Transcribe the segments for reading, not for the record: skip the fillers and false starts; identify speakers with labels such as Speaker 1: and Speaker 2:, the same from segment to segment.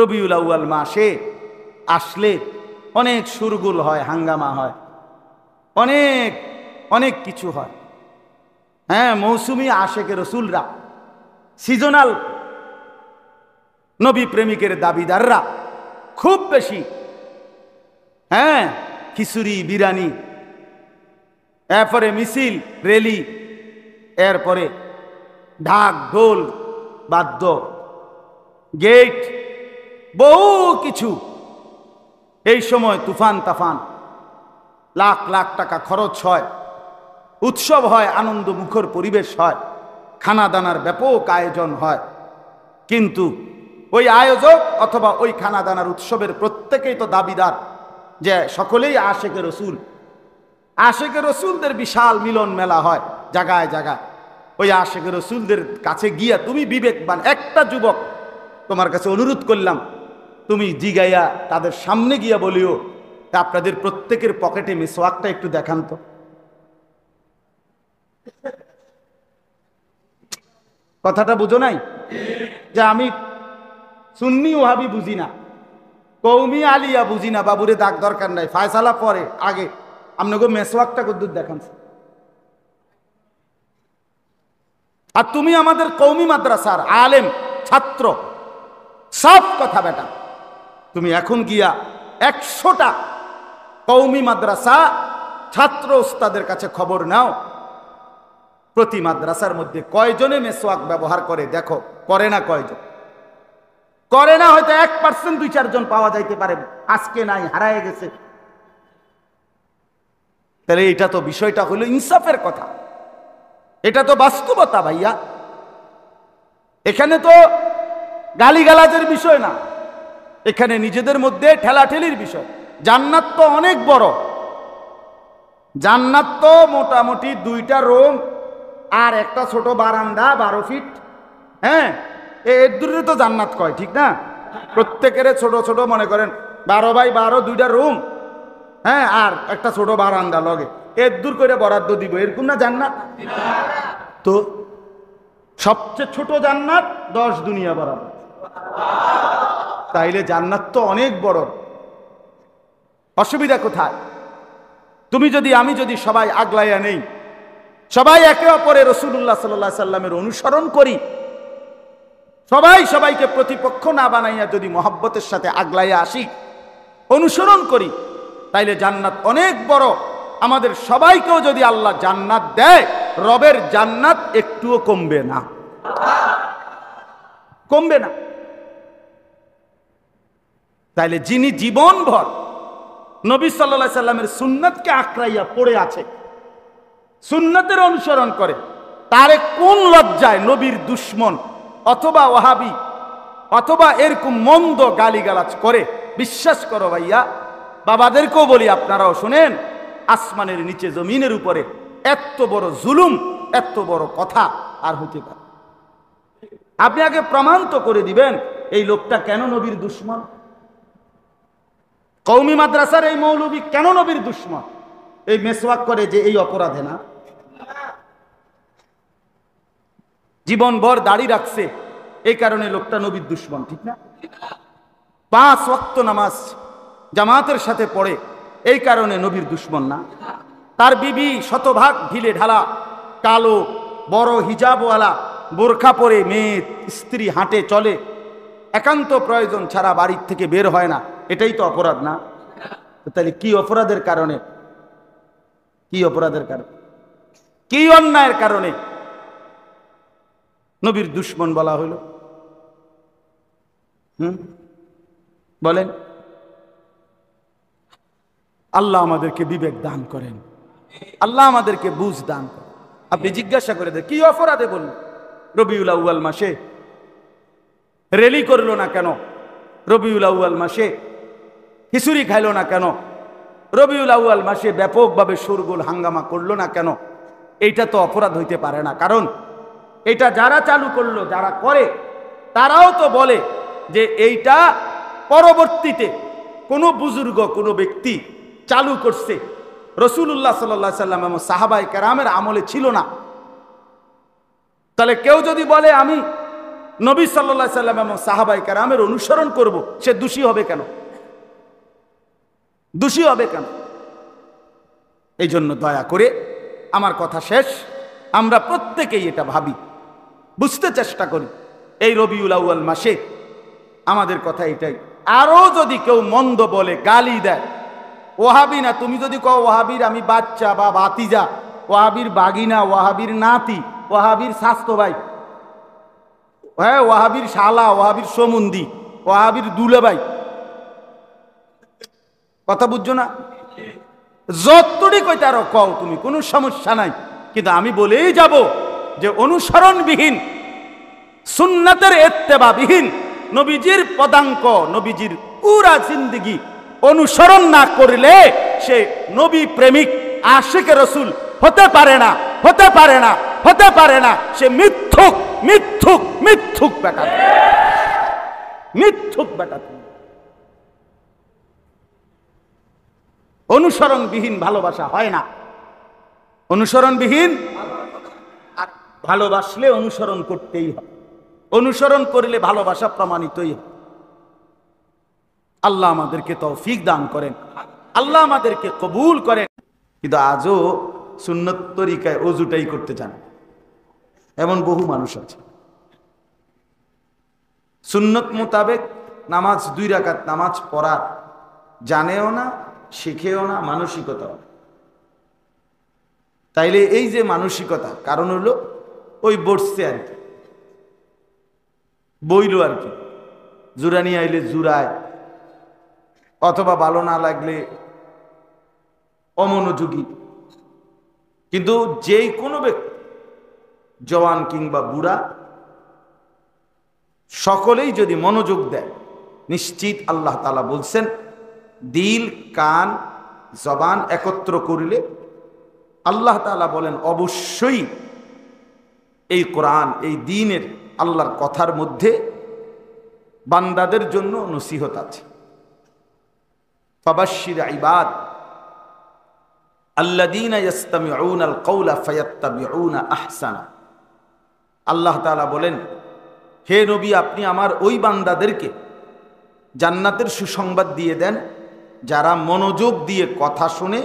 Speaker 1: রবিউল আউয়াল মাসে আসলে অনেক শুরগুল হয়, হাঙ্গামা হয়, অনেক অনেক কিছু হয়। হ্যাঁ, মৌসুমি আশেকে রসুলরা, সিজনাল নবী প্রেমিকের দাবিদাররা খুব বেশি, হ্যাঁ, খিচুড়ি বিরিয়ানি, এরপরে মিছিল রেলি, এরপরে ঢাক ঢোল বাদ্য গেট, বহু কিছু। এই সময় তুফান তাফান, লাখ লাখ টাকা খরচ হয়, উৎসব হয়, আনন্দ মুখর পরিবেশ হয়, খানা দানার ব্যাপক আয়োজন হয়। কিন্তু ওই আয়োজক অথবা ওই খানা দানার উৎসবের প্রত্যেকেই তো দাবিদার যে সকলেই আশেকে রসুল। আশেকে রসুলদের বিশাল মিলন মেলা হয় জায়গায় জায়গায়। ওই আশেকে রসুলদের কাছে গিয়া তুমি বিবেকবান একটা যুবক, তোমার কাছে অনুরোধ করলাম, তুমি জিগাইয়া তাদের সামনে গিয়া বলিও আপনাদের প্রত্যেকের পকেটে মিসওয়াকটা একটু দেখান তো। কথাটা বুঝো নাই যে আমি সুন্নি ওহাবি বুঝি না, কৌমি আলিয়া বুঝি না, বাবুরে দাগ দরকার নাই, ফায়সালা পরে, আগে আপনাকে মেসওয়াকটা কদ্দুর দেখান। আর তুমি আমাদের কৌমি মাদ্রাসার আলেম ছাত্র, সব কথা বেটা, তুমি এখন গিয়া 100টা কৌমি মাদ্রাসা ছাত্র ওস্তাদের কাছে খবর নাও, প্রতি মাদ্রাসার মধ্যে কয়জনে মেসওয়াক ব্যবহার করে দেখো, করে না কয়জন? করে না হয়তো 1% 2-4 জন পাওয়া যাইতে পারে, আজকে নাই, হারায় গেছে। তাহলে এটা তো বিষয়টা হলো ইনসাফের কথা, এটা তো বাস্তবতা ভাইয়া। এখানে তো গালিগালাজের বিষয় না, এখানে নিজেদের মধ্যে ঠেলাঠেলির বিষয়। জান্নাত তো অনেক বড়, জান্নাত তো মোটামুটি 2টা রুম আর একটা ছোট বারান্দা 12 ফিট। হ্যাঁ, এর দূরে তো জান্নাত কয়, ঠিক না? প্রত্যেকের ছোট ছোট মনে করেন 12x12 2টা রুম, হ্যাঁ, আর একটা ছোট বারান্দা লগে, এর দূর করে বরাদ্দ দিব, এরকম না জান্নাত? তো সবচেয়ে ছোট জান্নাত 10 দুনিয়া বরাবর। তাইলে জান্নাত তো অনেক বড়। অসুবিধা কোথায়? তুমি যদি, আমি যদি সবাই আগলাইয়া নেই, সবাই একে অপরে রাসূলুল্লাহ সাল্লাল্লাহু আলাইহি সাল্লামের অনুসরণ করি, সবাই সবাইকে প্রতিপক্ষ না বানাইয়া যদি মহব্বতের সাথে আগলাইয়া আসি, অনুসরণ করি, তাইলে জান্নাত অনেক বড়। আমাদের সবাইকেও যদি আল্লাহ জান্নাত দেয়, রবের জান্নাত একটুও কমবে না, কমবে না। তাইলে যিনি জীবনভর নবী সাল্লাল্লাহু আলাইহি সাল্লামের সুন্নাতকে আঁকড়াইয়া পড়ে আছে, সুন্নাতের অনুসরণ করে, তারে কোন লজ্জায় নবীর দুশ্মন অথবা ওয়াহাবি অথবা এরকম মন্দ গালিগালাজ করে? বিশ্বাস করো ভাইয়া, বাবাদেরকেও বলি, আপনারাও শুনেন, আসমানের নিচে জমিনের উপরে এত বড় জুলুম, এত বড় কথা আর হতে পারে? আপনি আগে প্রমাণ তো করে দিবেন এই লোকটা কেন নবীর দুশ্মন। কওমি মাদ্রাসার এই মৌলবী কেন নবীর দুশ্মন? এই মেসওয়াক করে যে এই অপরাধে না? জীবনভর দাড়ি রাখছে, এই কারণে লোকটা নবীর দুশ্মন, ঠিক না? 5 ওয়াক্ত নামাজ জামাতের সাথে পড়ে, এই কারণে নবীর দুশ্মন না? তার বিবি শতভাগ ঢিলে ঢালা, কালো, বড় হিজাবওয়ালা, বোরখা পরে মেয়ে স্ত্রী হাঁটে চলে, একান্ত প্রয়োজন ছাড়া বাড়ির থেকে বের হয় না, এটাই তো অপরাধ না? তাহলে কি অপরাধের কারণে, কি অপরাধের কারণে, কি অন্যায়ের কারণে নবীর দুশ্মন বলা হইল? বলেন। আল্লাহ আমাদেরকে বিবেক দান করেন, আল্লাহ আমাদেরকে বুঝ দান করেন। আপনি জিজ্ঞাসা করে দেন কি অপরাধে বলল? রবিউল আউয়াল মাসে রেলি করলো না কেন? রবিউল আউয়াল মাসে খিচুড়ি খাইলো না কেন? রবিউল আউয়াল মাসে ব্যাপকভাবে শোরগোল হাঙ্গামা করলো না কেন? এইটা তো অপরাধ হইতে পারে না। কারণ এটা যারা চালু করলো, যারা করে, তারাও তো বলে যে এইটা পরবর্তীতে কোনো বুজুর্গ, কোনো ব্যক্তি চালু করছে, রাসূলুল্লাহ সাল্লাল্লাহু আলাইহি সাল্লাম এবং সাহাবায়ে কেরামের আমলে ছিল না। তাহলে কেউ যদি বলে আমি নবী সাল্লাল্লাহু আলাইহি সাল্লাম এবং সাহাবায়ে কেরামের অনুসরণ করব, সে দোষী হবে কেন? দোষী হবে কেন? এই জন্য দয়া করে, আমার কথা শেষ, আমরা প্রত্যেকেই এটা ভাবি, বুঝতে চেষ্টা করি। এই রবিউল আউয়াল মাসে আমাদের কথা এটাই। আরো যদি কেউ মন্দ বলে, গালি দেয়, ওয়াহাবি না, তুমি যদি কও ওয়াহাবির আমি বাচ্চা বা ভাতিজা, ওয়াহাবির বাগিনা, ওয়াহাবির নাতি, ওয়াহাবির স্বাস্থ্য ভাই, হ্যাঁ, ওয়াহাবির শালা, ওয়াহাবির সমুন্দি, ওয়াহাবির দুলে ভাই, কথা বুঝছো না? যতটুকু কইতে আরো কও তুমি, কোনো সমস্যা নাই, কিন্তু আমি বলেই যাব যে অনুসরণবিহীন, সুন্নাতের ইত্তেবাবিহীন, নবীজির পদাঙ্ক, নবীজির পুরা জিন্দেগি অনুসরণ না করলে সে নবী প্রেমিক আশিকে রাসূল হতে পারে না, হতে পারে না, হতে পারে না। সে মিথ্যুক, মিথ্যুক, মিথ্যুক বেটা, মিথ্যুক বেটা। অনুসরণবিহীন ভালোবাসা হয় না। অনুসরণবিহীন, আর ভালোবাসলে অনুসরণ করতেই হয়, অনুসরণ করলে ভালোবাসা প্রমাণিতই হয়। আল্লাহ আমাদেরকে তৌফিক দান করেন, আল্লাহ আমাদেরকে কবুল করেন। কিন্তু আজও সুন্নত তরিকায় ওযুটাই করতে চান এমন বহু মানুষ আছে। সুন্নত মোতাবেক নামাজ, 2 রাকাত নামাজ পড়ার জানেও না, শিখেও না, মানসিকতা। তাইলে এই যে মানসিকতা, কারণ হলো ওই বসছে আর কি, বইল আর কি, জুরানি আইলে জুরায়, অথবা ভালো না লাগলে অমনোযোগী। কিন্তু যেই কোনো ব্যক্তি, জওয়ান কিংবা বুড়া, সকলেই যদি মনোযোগ দেয়, নিশ্চিত আল্লাহ তাআলা বলছেন, দিল, কান, জবান একত্র করিলে আল্লাহ তাআলা বলেন অবশ্যই এই কোরআন, এই দ্বীনের, আল্লাহর কথার মধ্যে বান্দাদের জন্য নসিহত আছে। ফাবাশশির ইবাদ আল্লাযীনা ইসতামিউনাল কওলা ফায়াত্তাবিউনা আহসানা। আল্লাহ তাআলা বলেন, হে নবী, আপনি আমার ওই বান্দাদেরকে জান্নাতের সুসংবাদ দিয়ে দেন যারা মনোযোগ দিয়ে কথা শুনে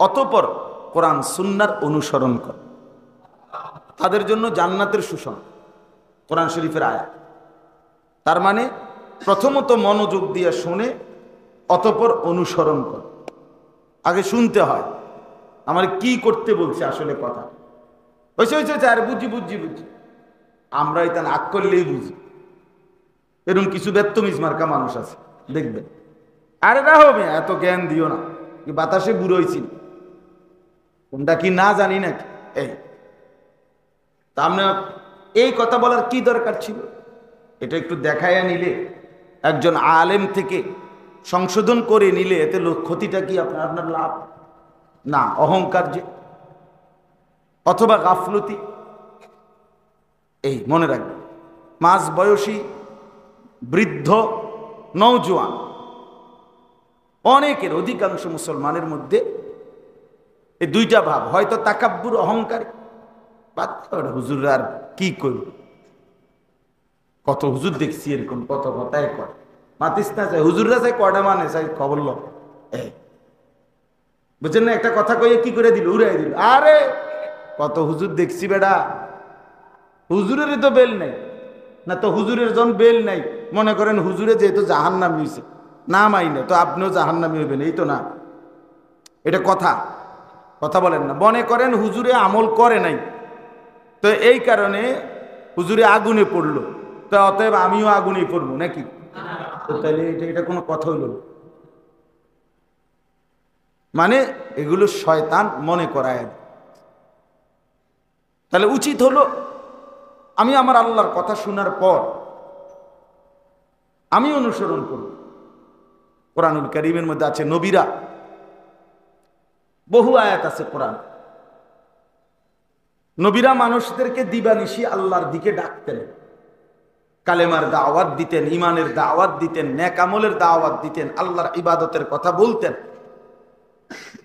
Speaker 1: অতঃপর কোরআন সুন্নাহর অনুসরণ করে। তাদের জন্য জান্নাতের সুসংবাদ, কোরআন শরীফের আয়াত। তার মানে প্রথমত মনোযোগ দিয়ে শুনে অতঃপর অনুসরণ করে। আগে শুনতে হয় আমার কি করতে বলছে আসলে কথা, হয়েছে হয়েছে, আর বুঝি বুঝি বুঝি, আমরা এটা আগ করলেই বুঝি। এরকম কিছু বেত্তমিজ মার্কা মানুষ আছে, দেখবেন। আরে রাহো মেয়ে, এত জ্ঞান দিও না, বাতাসে বুড়ো হয়েছি, কোনটা কি না জানি নাকি। এই তা আমরা এই কথা বলার কি দরকার ছিল? এটা একটু দেখাইয়া নিলে, একজন আলেম থেকে সংশোধন করে নিলে, এতে ক্ষতিটা কি? আপনার লাভ না, অহংকার যে, অথবা গাফলতি। এই মনে রাখবেন, মাঝ বয়সী, বৃদ্ধ, নওজোয়ান, অনেকের, অধিকাংশ মুসলমানের মধ্যে এই দুইটা ভাব, হয়তো তাকাব্বুর, অহংকার। হুজুর আর কি করব, কত হুজুর দেখছি এরকম, কত কথায় কয়, মাতিস না চাই, হুজুররা চাই কয়টা মানে চাই খবর ল, বুঝছেন না? একটা কথা কইয়ে কি করে দিল, উড়াই দিল। আরে কত হুজুর দেখছি বেড়া, হুজুরেরই তো বেল নাই না, তো হুজুরের জন বেল নাই, মনে করেন হুজুরে যেহেতু জাহান্নামী হয়েছে, না মাইনে তো আপনিও জাহান্নামী হইবেন, এই তো না। এটা কথা, কথা বলেন না। মনে করেন হুজুরে আমল করে নাই, তো এই কারণে হুজুরে আগুনে পড়লো, তো অতএব আমিও আগুনে পড়বো নাকি? তো তাহলে এটা কোনো কথা হইল? মানে এগুলো শয়তান মনে করায়। তাহলে উচিত হলো আমি আমার আল্লাহর কথা শোনার পর আমি অনুসরণ করব। কোরআনুল কারীমের মধ্যে আছে নবীরা, বহু আয়াত আছে কোরআন। নবীরা মানুষদেরকে দিবানিশি আল্লাহর দিকে ডাকতেন, কালেমার দাওয়াত দিতেন, ইমানের দাওয়াত দিতেন, নেক আমলের দাওয়াত দিতেন, আল্লাহর ইবাদতের কথা বলতেন।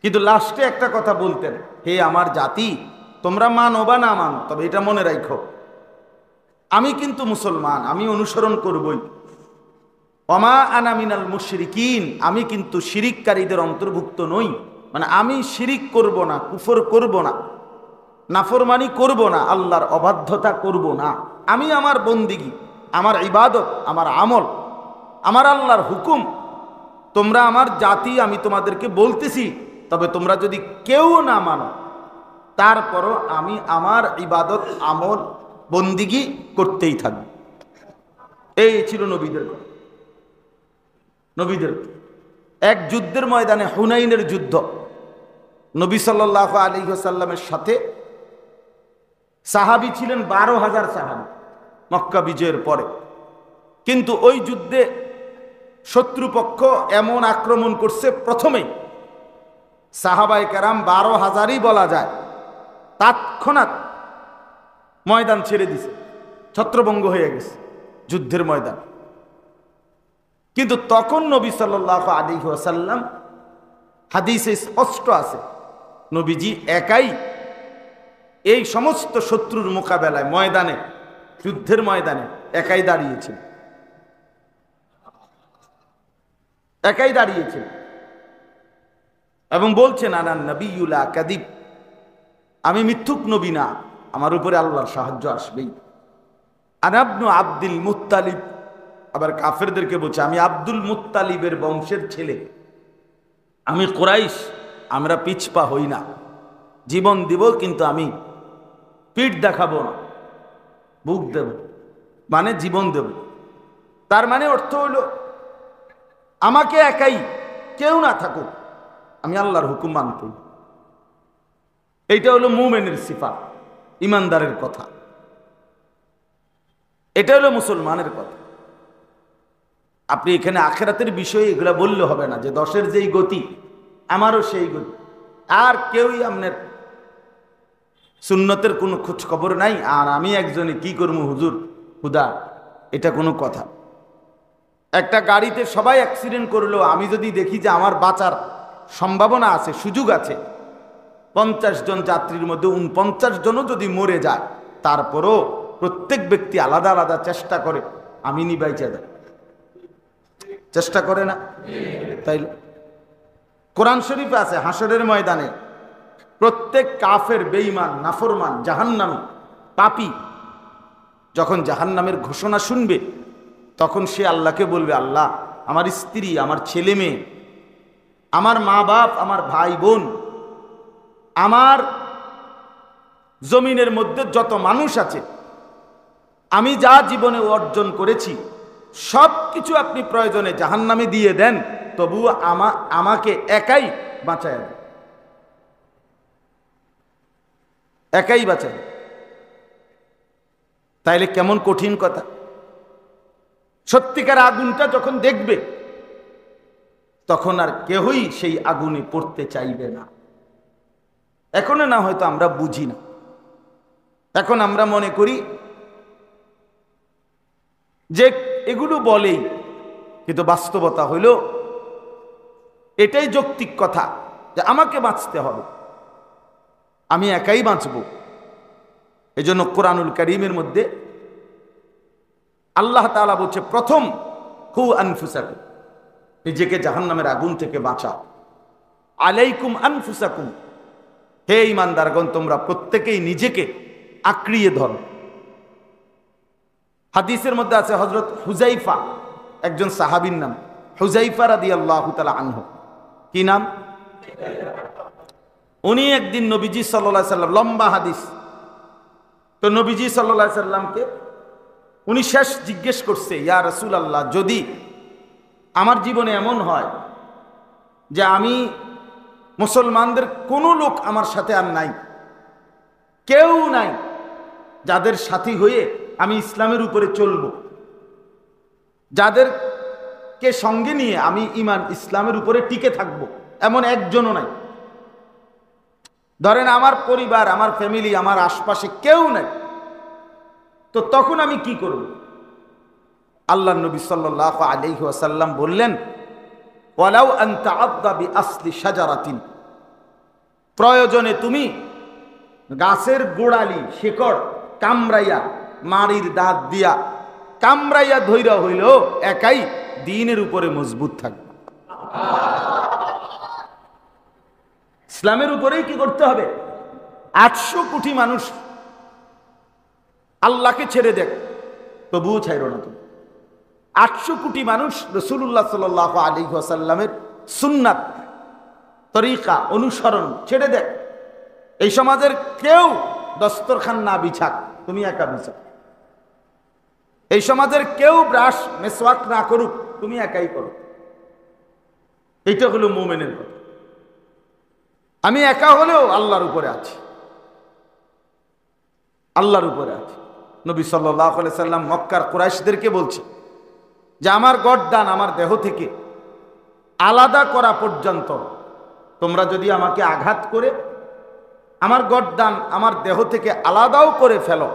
Speaker 1: কিন্তু লাস্টে একটা কথা বলতেন, হে আমার জাতি, তোমরা মানো বা না মানো, তবে এটা মনে রাখো, আমি কিন্তু মুসলমান, আমি অনুসরণ করবই। ওমা আনা মিনাল মুশরিকিন, আমি কিন্তু শিরিককারীদের অন্তর্ভুক্ত নই। মানে আমি শিরিক করব না, কুফর করব না, নাফরমানি করব না, আল্লাহর অবাধ্যতা করব না। আমি আমার বন্দিগি, আমার ইবাদত, আমার আমল, আমার আল্লাহর হুকুম, তোমরা আমার জাতি, আমি তোমাদেরকে বলতেছি। তবে তোমরা যদি কেউ না মানো, তারপরও আমি আমার ইবাদত, আমল, বন্দিগি করতেই থাকব। এই ছিল নবীদের কথা। নবীদের এক যুদ্ধের ময়দানে, হুনাইনের যুদ্ধ, নবী সাল্লাল্লাহু আলাইহি ওয়াসাল্লামের সাথে সাহাবী ছিলেন 12,000 সাহাবী মক্কা বিজয়ের পরে। কিন্তু ওই যুদ্ধে শত্রুপক্ষ এমন আক্রমণ করছে, প্রথমেই সাহাবায়ে কেরাম 12,000ই বলা যায়, তৎক্ষণাৎ ময়দান ছেড়ে দিছে, ছত্রভঙ্গ হয়ে গেছে যুদ্ধের ময়দান। কিন্তু তখন নবী সাল্লাল্লাহু আলাইহি ওয়াসাল্লাম, হাদিসে স্পষ্ট আছে, নবীজি একাই এই সমস্ত শত্রুর মোকাবেলায় ময়দানে, যুদ্ধের ময়দানে একাই দাঁড়িয়েছিলেন, একাই দাঁড়িয়েছিলেন এবং বলছেন, আনান নবিয়্যুল লা কাযিব, আমি মিথ্যুক নবী না, আমার উপরে আল্লাহর সাহায্য আসবেই। আনা ইবনু আব্দুল মুত্তালিব, আবার কাফেরদেরকে বলছে, আমি আব্দুল মুত্তালিবের বংশের ছেলে, আমি কুরাইশ, আমরা পিছপা হই না, জীবন দিব কিন্তু আমি পিঠ দেখাবো না, বুক দেব, মানে জীবন দেব। তার মানে অর্থ হইল, আমাকে একাই, কেউ না থাকুক, আমি আল্লাহর হুকুম মানব। এইটা হলো মুমিনের সিফাত, ইমানদারের কথা, এটা হলো মুসলমানের কথা। আপনি এখানে আখিরাতের বিষয়ে এগুলা বললে হবে না, যে 10-এর যেই গতি আমারও সেই গতি, আর কেউই আপনার সুন্নতের কোনো খোঁজ খবর নাই, আর আমি একজনে কি করবো হুজুর হুদা, এটা কোনো কথা। একটা গাড়িতে সবাই অ্যাক্সিডেন্ট করলো, আমি যদি দেখি যে আমার বাঁচার সম্ভাবনা আছে, সুযোগ আছে, 50 জন যাত্রীর মধ্যে 49 জনও যদি মরে যায়, তারপরও প্রত্যেক ব্যক্তি আলাদা আলাদা চেষ্টা করে আমি নিবাইচা দেয়, চেষ্টা করে না? তাই কোরআন শরীফে আছে, হাসরের ময়দানে প্রত্যেক কাফের, বেঈমান, নাফরমান, জাহান্নামী, পাপী যখন জাহান্নামের ঘোষণা শুনবে, তখন সে আল্লাহকে বলবে, আল্লাহ, আমার স্ত্রী, আমার ছেলে মেয়ে, আমার মা বাপ, আমার ভাই বোন, আমার জমিনের মধ্যে যত মানুষ আছে, আমি যা জীবনে অর্জন করেছি সব কিছু আপনি প্রয়োজনে জাহান্নামে দিয়ে দেন, তবুও আমাকে একাই বাঁচায় দেন, একাই বাঁচায়। তাইলে কেমন কঠিন কথা। সত্যিকার আগুনটা যখন দেখবে, তখন আর কেউই সেই আগুনে পড়তে চাইবে না। এখন না হয়তো আমরা বুঝি না, এখন আমরা মনে করি যে এগুলো বলেই, কিন্তু বাস্তবতা হইল এটাই যৌক্তিক কথা, যে আমাকে বাঁচতে হবে, আমি একাই বাঁচব। এজন্য কোরআনুল কারীমের মধ্যে আল্লাহ তাআলা বলছে, প্রথম কু আনফুসাকুম, নিজেকে জাহান্নামের আগুন থেকে বাঁচাও। আলাইকুম আনফুসাকুম, হে ঈমানদারগণ, তোমরা প্রত্যেকেই নিজেকে আঁকড়িয়ে ধরো। হাদিসের মধ্যে আছে, হযরত হুযাইফা, একজন সাহাবীর নাম হুযাইফা রাদিয়াল্লাহু তাআলা আনহু। কি নাম? উনি একদিন নবীজি সাল্লাল্লাহু আলাইহি সাল্লাম, লম্বা হাদিস, তো নবীজি সাল্লাল্লাহু আলাইহি সাল্লামকে উনি শেষ জিজ্ঞেস করছে, ইয়া রাসূলুল্লাহ, যদি আমার জীবনে এমন হয় যে আমি মুসলমানদের কোনো লোক আমার সাথে আর নাই, কেউ নাই যাদের সাথী হয়ে আমি ইসলামের উপরে চলব, যাদেরকে সঙ্গে নিয়ে আমি ঈমান ইসলামের উপরে টিকে থাকব, এমন একজনও নাই। ধরেন আমার পরিবার, আমার ফ্যামিলি, আমার আশপাশে কেউ নাই, তো তখন আমি কি করব? আল্লাহর নবী সাল্লাল্লাহু আলাইহি ওয়াসাল্লাম বললেন, ওয়ালাউ আন তাআদ্দা বিআসলি শাজারাতিন, প্রয়োজনে তুমি গাছের গোড়ালি, শিকড় কামড়াইয়া মারির দাঁত দিয়া কামড়াইয়া ধৈরা হইল একাই দ্বীনের উপরে মজবুত থাকবে। ইসলামের উপরেই কি করতে হবে? 800 কোটি মানুষ আল্লাহকে ছেড়ে দেখ, তবুও ছাইর না তুমি। 800 কোটি মানুষ রাসূলুল্লাহ সাল্লাল্লাহু আলাইহি ওয়াসাল্লামের সুন্নাত তরিকা অনুসরণ ছেড়ে দেখ। এই সমাজের কেউ দস্তরখান না বিছাক, তুমি একা বিছাক। এই সমাজের কেউ ব্রাশ মেসওয়াক না করুক, তুমি একাই করো। এইটা হলো মুমিনের কথা। আমি একা হলেও আল্লাহর উপরে আছি, আল্লাহর উপরে আছি। নবী সাল্লাল্লাহু আলাইহি সাল্লাম মক্কার কুরাইশদেরকে বলছে যে আমার গর্দান আমার দেহ থেকে আলাদা করা পর্যন্ত তোমরা যদি আমাকে আঘাত করে আমার গর্দান আমার দেহ থেকে আলাদাও করে ফেলো,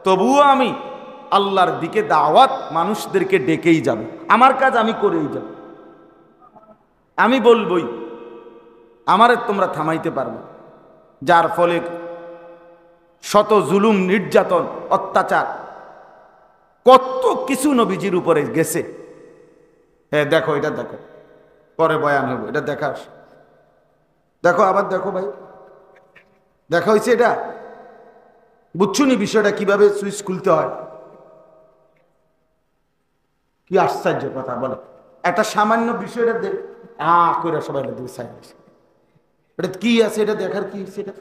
Speaker 1: তবুও আমি আল্লাহর দিকে দাওয়াত মানুষদেরকে ডেকেই যাব। আমার কাজ আমি করেই যাব, আমি বলবই, আমারে তোমরা থামাইতে পারবে। যার ফলে শত জুলুম, নির্যাতন, অত্যাচার, কত কিছু নবীজির উপরে গেছে। হ্যাঁ দেখো, এটা দেখো, পরে বয়ান হবে, এটা দেখাস, দেখো, আবার দেখো ভাই, দেখা হয়েছে এটা, বুঝছুনি বিষয়টা কিভাবে সুইচ খুলতে হয়? কি আশ্চর্য কথা বলে, একটা সামান্য বিষয়টা দেখ করে সবাই এটা কি আছে, এটা দেখার কি সেটা।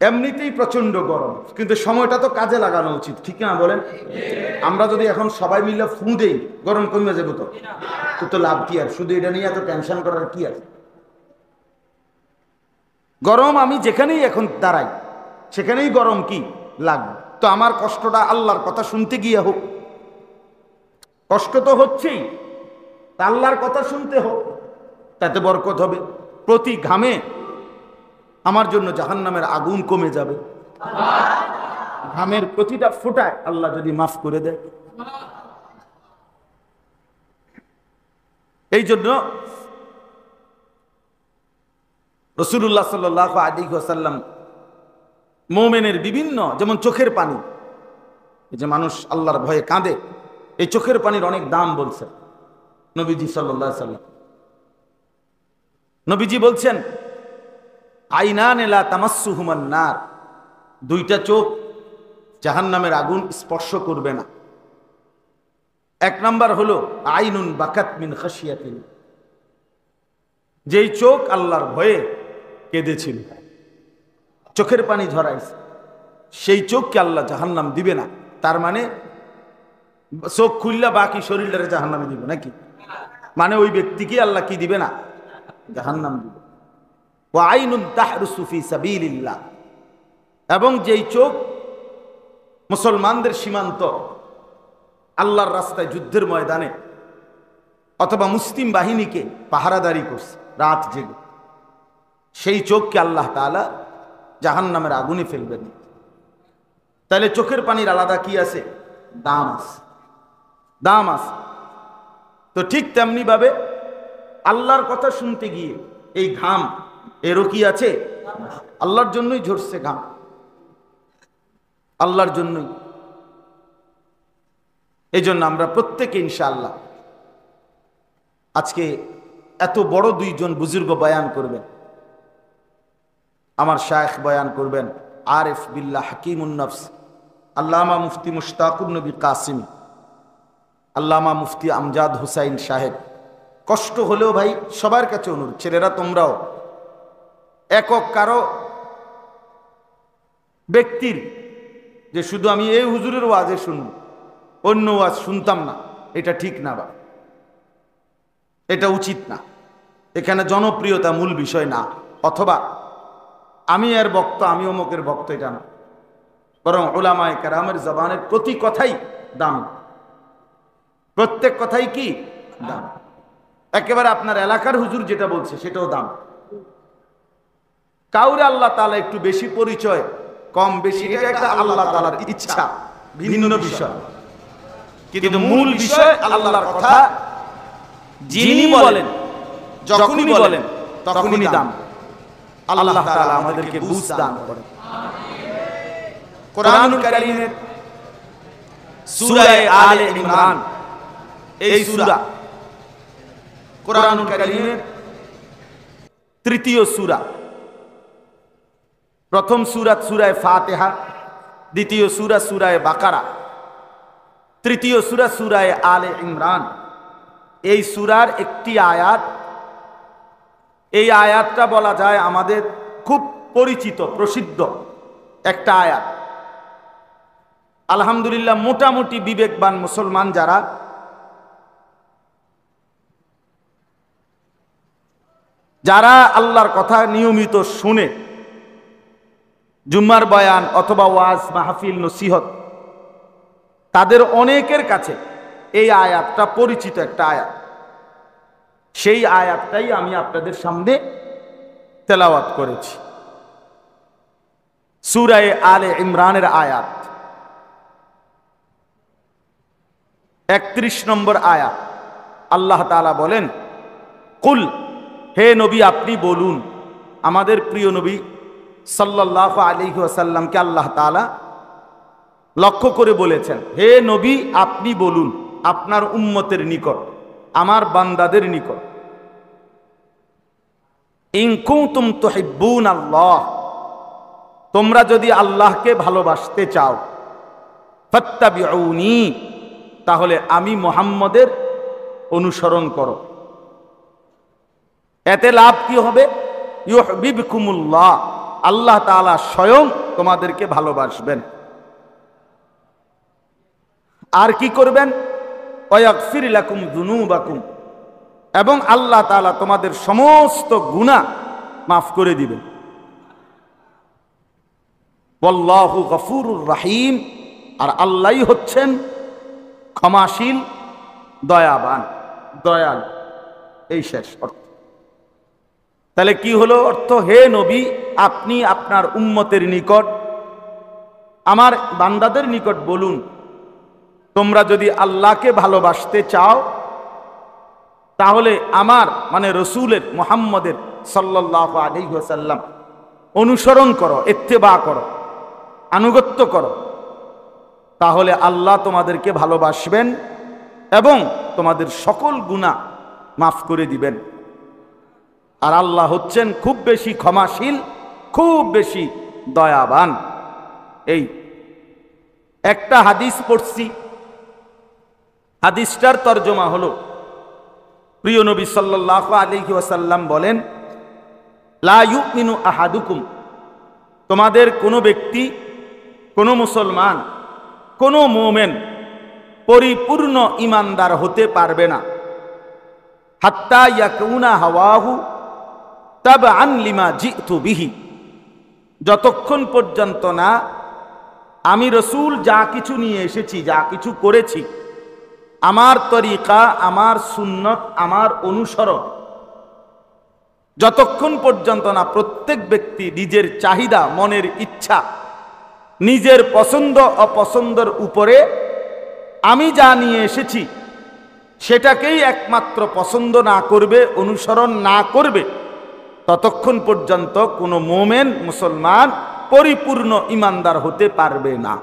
Speaker 1: এমনিতেই প্রচন্ড গরম, কিন্তু সময়টা তো কাজে লাগানো উচিত, ঠিক না বলেন? আমরা যদি এখন সবাই মিলে ফু দেই, গরম কমে যাবো তো লাভ কি আর? শুধু এটা নিয়ে এত টেনশন করার কি আছে? গরম আমি যেখানেই এখন দাঁড়াই সেখানেই গরম কি লাগবে। তো আমার কষ্টটা আল্লাহর কথা শুনতে গিয়ে হোক, কষ্ট তো হচ্ছেই, আল্লাহর কথা শুনতে হোক, তাতে বরকত হবে। প্রতি ঘামে আমার জন্য জাহান্নামের আগুন কমে যাবে। ঘামের প্রতিটা ফোঁটায় আল্লাহ যদি মাফ করে দেয়। এই জন্য রাসূলুল্লাহ সাল্লাল্লাহু আলাইহি ওয়াসাল্লাম মুমিনের বিভিন্ন, যেমন চোখের পানি, এই যে মানুষ আল্লাহর ভয়ে কাঁদে, এই চোখের পানির অনেক দাম বলছে নবীজি সাল্লাল্লাহু আলাইহি ওয়াসাল্লাম। নবীজি বলছেন আইনান লা তামাসসুহুমান নার, দুইটা চোখ জাহান্নামের আগুন স্পর্শ করবে না। এক নাম্বার হলো আইনুন বাকাত মিন খাশিয়াতিন, যেই চোখ আল্লাহর ভয়ে কেঁদেছিল, চোখের পানি ঝরাইছে, সেই চোখকে আল্লাহ জাহান্নাম দিবে না। তার মানে চোখ খুললা বাকি শরীরটারে জাহান্নামে দিবে নাকি? মানে ওই ব্যক্তিকে আল্লাহ কি দিবে না? জাহান্নাম দিবে। ওয়া আইনুন তাহরুসু ফি সাবিলিল্লাহ, এবং যেই চোখ মুসলমানদের সীমান্ত, আল্লাহর রাস্তায় যুদ্ধের ময়দানে অথবা মুসলিম বাহিনীকে পাহারাদারি করছে রাত জেগে, সেই চোখকে আল্লাহ তাআলা জাহান্নামের আগুনে ফেলবেন। তাহলে চোখের পানির আলাদা কি আছে? দাম আছে, দাম আছে। তো ঠিক তেমনি ভাবে আল্লাহর কথা শুনতে গিয়ে এই ঘাম, এরও কি আছে? আল্লাহর জন্যই ঝরছে ঘাম, আল্লাহর জন্যই। এই জন্য আমরা প্রত্যেকে ইনশাআল্লাহ আজকে এত বড় দুইজন বুজুর্গ বয়ান করবেন। আমার শায়েখ বয়ান করবেন আরিফ বিল্লাহ হাকিমুন নফস আল্লামা মুফতি মুশতাকুর নবী কাসিম, আল্লামা মুফতি আমজাদ হুসাইন সাহেব। কষ্ট হলেও ভাই সবার কাছে অনুরোধ, ছেলেরা তোমরাও একক কারো ব্যক্তির যে শুধু আমি এই হুজুরের ওয়াজে শুনব, অন্য ওয়াজ শুনতাম না, এটা ঠিক না বা এটা উচিত না। এখানে জনপ্রিয়তা মূল বিষয় না, অথবা আমি এর বক্তা, আমি অমুকের বক্তা, এটা না। বরং উলামায়ে কেরামের জবানের প্রতি কথাই দাম, প্রত্যেক কথাই কি দাম। একেবারে আপনার এলাকার হুজুর যেটা বলছে সেটাও দাম। কাউরে আল্লাহ তাআলা একটু বেশি পরিচয়, কম বেশি, এটা একটা আল্লাহ তাআলার ইচ্ছা, ভিন্ন বিষয়। কিন্তু মূল বিষয় আল্লাহর কথা যিনি বলেন, যখনই বলেন তখনই দাম। আল্লাহ তাআলা আমাদেরকে বুঝ দান করেন। কোরআনুল কারীমের সূরা আলে ইমরান, এই সূরা কোরআনুল কারীমের তৃতীয় সূরা। প্রথম সূরা সূরা ফাতিহা, দ্বিতীয় সূরা সূরা বাকারা, তৃতীয় সূরা সূরা আলে ইমরান। এই সূরার একটি আয়াত, এই আয়াতটা বলা যায় আমাদের খুব পরিচিত প্রসিদ্ধ একটা আয়াত। আলহামদুলিল্লাহ মোটামুটি বিবেকবান মুসলমান যারা আল্লাহর কথা নিয়মিত শুনে, জুম্মার বয়ান অথবা ওয়াজ মাহফিল নসিহত, তাদের অনেকের কাছে এই আয়াতটা পরিচিত একটা আয়াত। সেই আয়াতটাই আমি আপনাদের সামনে তেলাওয়াত করেছি। সূরা আলে ইমরানের আয়াত 31 নম্বর আয়াত। আল্লাহ তাআলা বলেন, কুল, হে নবী আপনি বলুন। আমাদের প্রিয় নবী সাল্লাল্লাহু আলাইহি ওয়াসাল্লামকে আল্লাহ তাআলা লক্ষ্য করে বলেছেন, হে নবী আপনি বলুন আপনার উম্মতের নিকট, আমার বান্দাদের নিকট, ইন কুনতুম তুহিব্বুনাল্লাহ, তোমরা যদি আল্লাহকে ভালোবাসতে চাও, ফাত্তাবিউনি, তাহলে আমি মুহাম্মদের অনুসরণ করো। এতে লাভ কি হবে? ইউহিব্বুকুমুল্লাহ, আল্লাহ তাআলা স্বয়ং তোমাদেরকে ভালোবাসবেন। আর কি করবেন? ওয়াগফির লাকুম যুনুবাকুম, এবং আল্লাহ তাআলা তোমাদের সমস্ত গুনাহ মাফ করে দিবেন। ওয়াল্লাহু গফুরুর রহিম, আর আল্লাহই হচ্ছেন ক্ষমাশীল, দয়াবান, দয়ালু। এই শেষ অর্থ। তাহলে কি হলো অর্থ? হে নবী আপনি আপনার উম্মতের নিকট, আমার বান্দাদের নিকট বলুন, তোমরা যদি আল্লাহকে ভালোবাসতে চাও, তাহলে আমার মানে রসুলের, মুহাম্মদের সাল্লাল্লাহু আলাইহি ওয়াসাল্লাম অনুসরণ করো, ইত্তেবা করো, আনুগত্য করো। তাহলে আল্লাহ তোমাদেরকে ভালোবাসবেন এবং তোমাদের সকল গুনাহ মাফ করে দিবেন। আর আল্লাহ হচ্ছেন খুব বেশি ক্ষমাশীল, খুব বেশি দয়াবান। এই একটা হাদিস পড়ছি, হাদিসটার তরজমা হলো, প্রিয় নবী সাল্লাল্লাহু আলাইহি ওয়াসাল্লাম বলেন, লা ইউমিনু আহাদুকুম, তোমাদের কোনো ব্যক্তি, কোনো মুসলমান, কোনো মুমিন পরিপূর্ণ ঈমানদার হতে পারবে না, হাত্তা ইয়াকুনা হাওয়াহু তাবআন লিমা জিতু বিহি, যতক্ষণ পর্যন্ত না আমি রসুল যা কিছু নিয়ে এসেছি, যা কিছু করেছি, আমার তরিকা, আমার সুন্নত, আমার অনুসরণ, যতক্ষণ পর্যন্ত না প্রত্যেক ব্যক্তি নিজের চাহিদা, মনের ইচ্ছা, নিজের পছন্দ অপছন্দের উপরে আমি যা নিয়ে এসেছি সেটাকেই একমাত্র পছন্দ না করবে, অনুসরণ না করবে, ততক্ষণ পর্যন্ত কোনো মুমিন, মুসলমান পরিপূর্ণ ঈমানদার হতে পারবে না।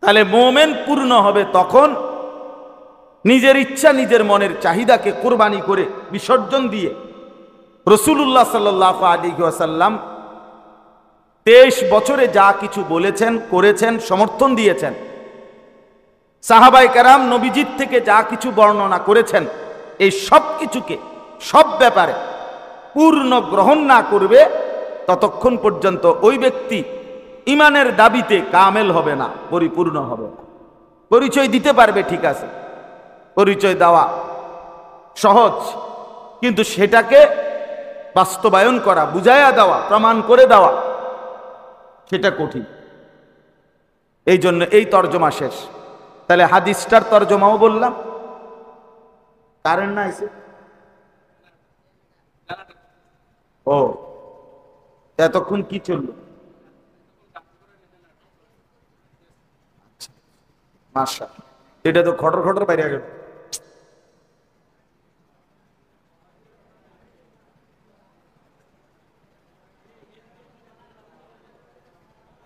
Speaker 1: তাহলে মুমিন পূর্ণ হবে তখন নিজের ইচ্ছা, নিজের মনের চাহিদাকে কোরবানি করে, বিসর্জন দিয়ে। রাসূলুল্লাহ সাল্লাল্লাহু আলাইহি ওয়াসাল্লাম 23 বছরে যা কিছু বলেছেন, করেছেন, সমর্থন দিয়েছেন, সাহাবায়ে কেরাম নবীজির থেকে যা কিছু বর্ণনা করেছেন, এই সব কিছুকে, সব ব্যাপারে পূর্ণ গ্রহণ না করবে ততক্ষণ পর্যন্ত ওই ব্যক্তি ঈমানের দাবিতে কামেল হবে না, পরিপূর্ণ হবে না। পরিচয় দিতে পারবে, ঠিক আছে, পরিচয় দেওয়া সহজ, কিন্তু সেটাকে বাস্তবায়ন করা, বুঝাইয়া দেওয়া, প্রমাণ করে দেওয়া, সেটা কঠিন। এই জন্য এই তর্জমা শেষ। তাহলে হাদিসটার তর্জমাও বললাম। কারেন্ট না এসে, ও এতক্ষণ কি চললো? মাশাআল্লাহ, এটা তো খটর খটর বাইরে গেল।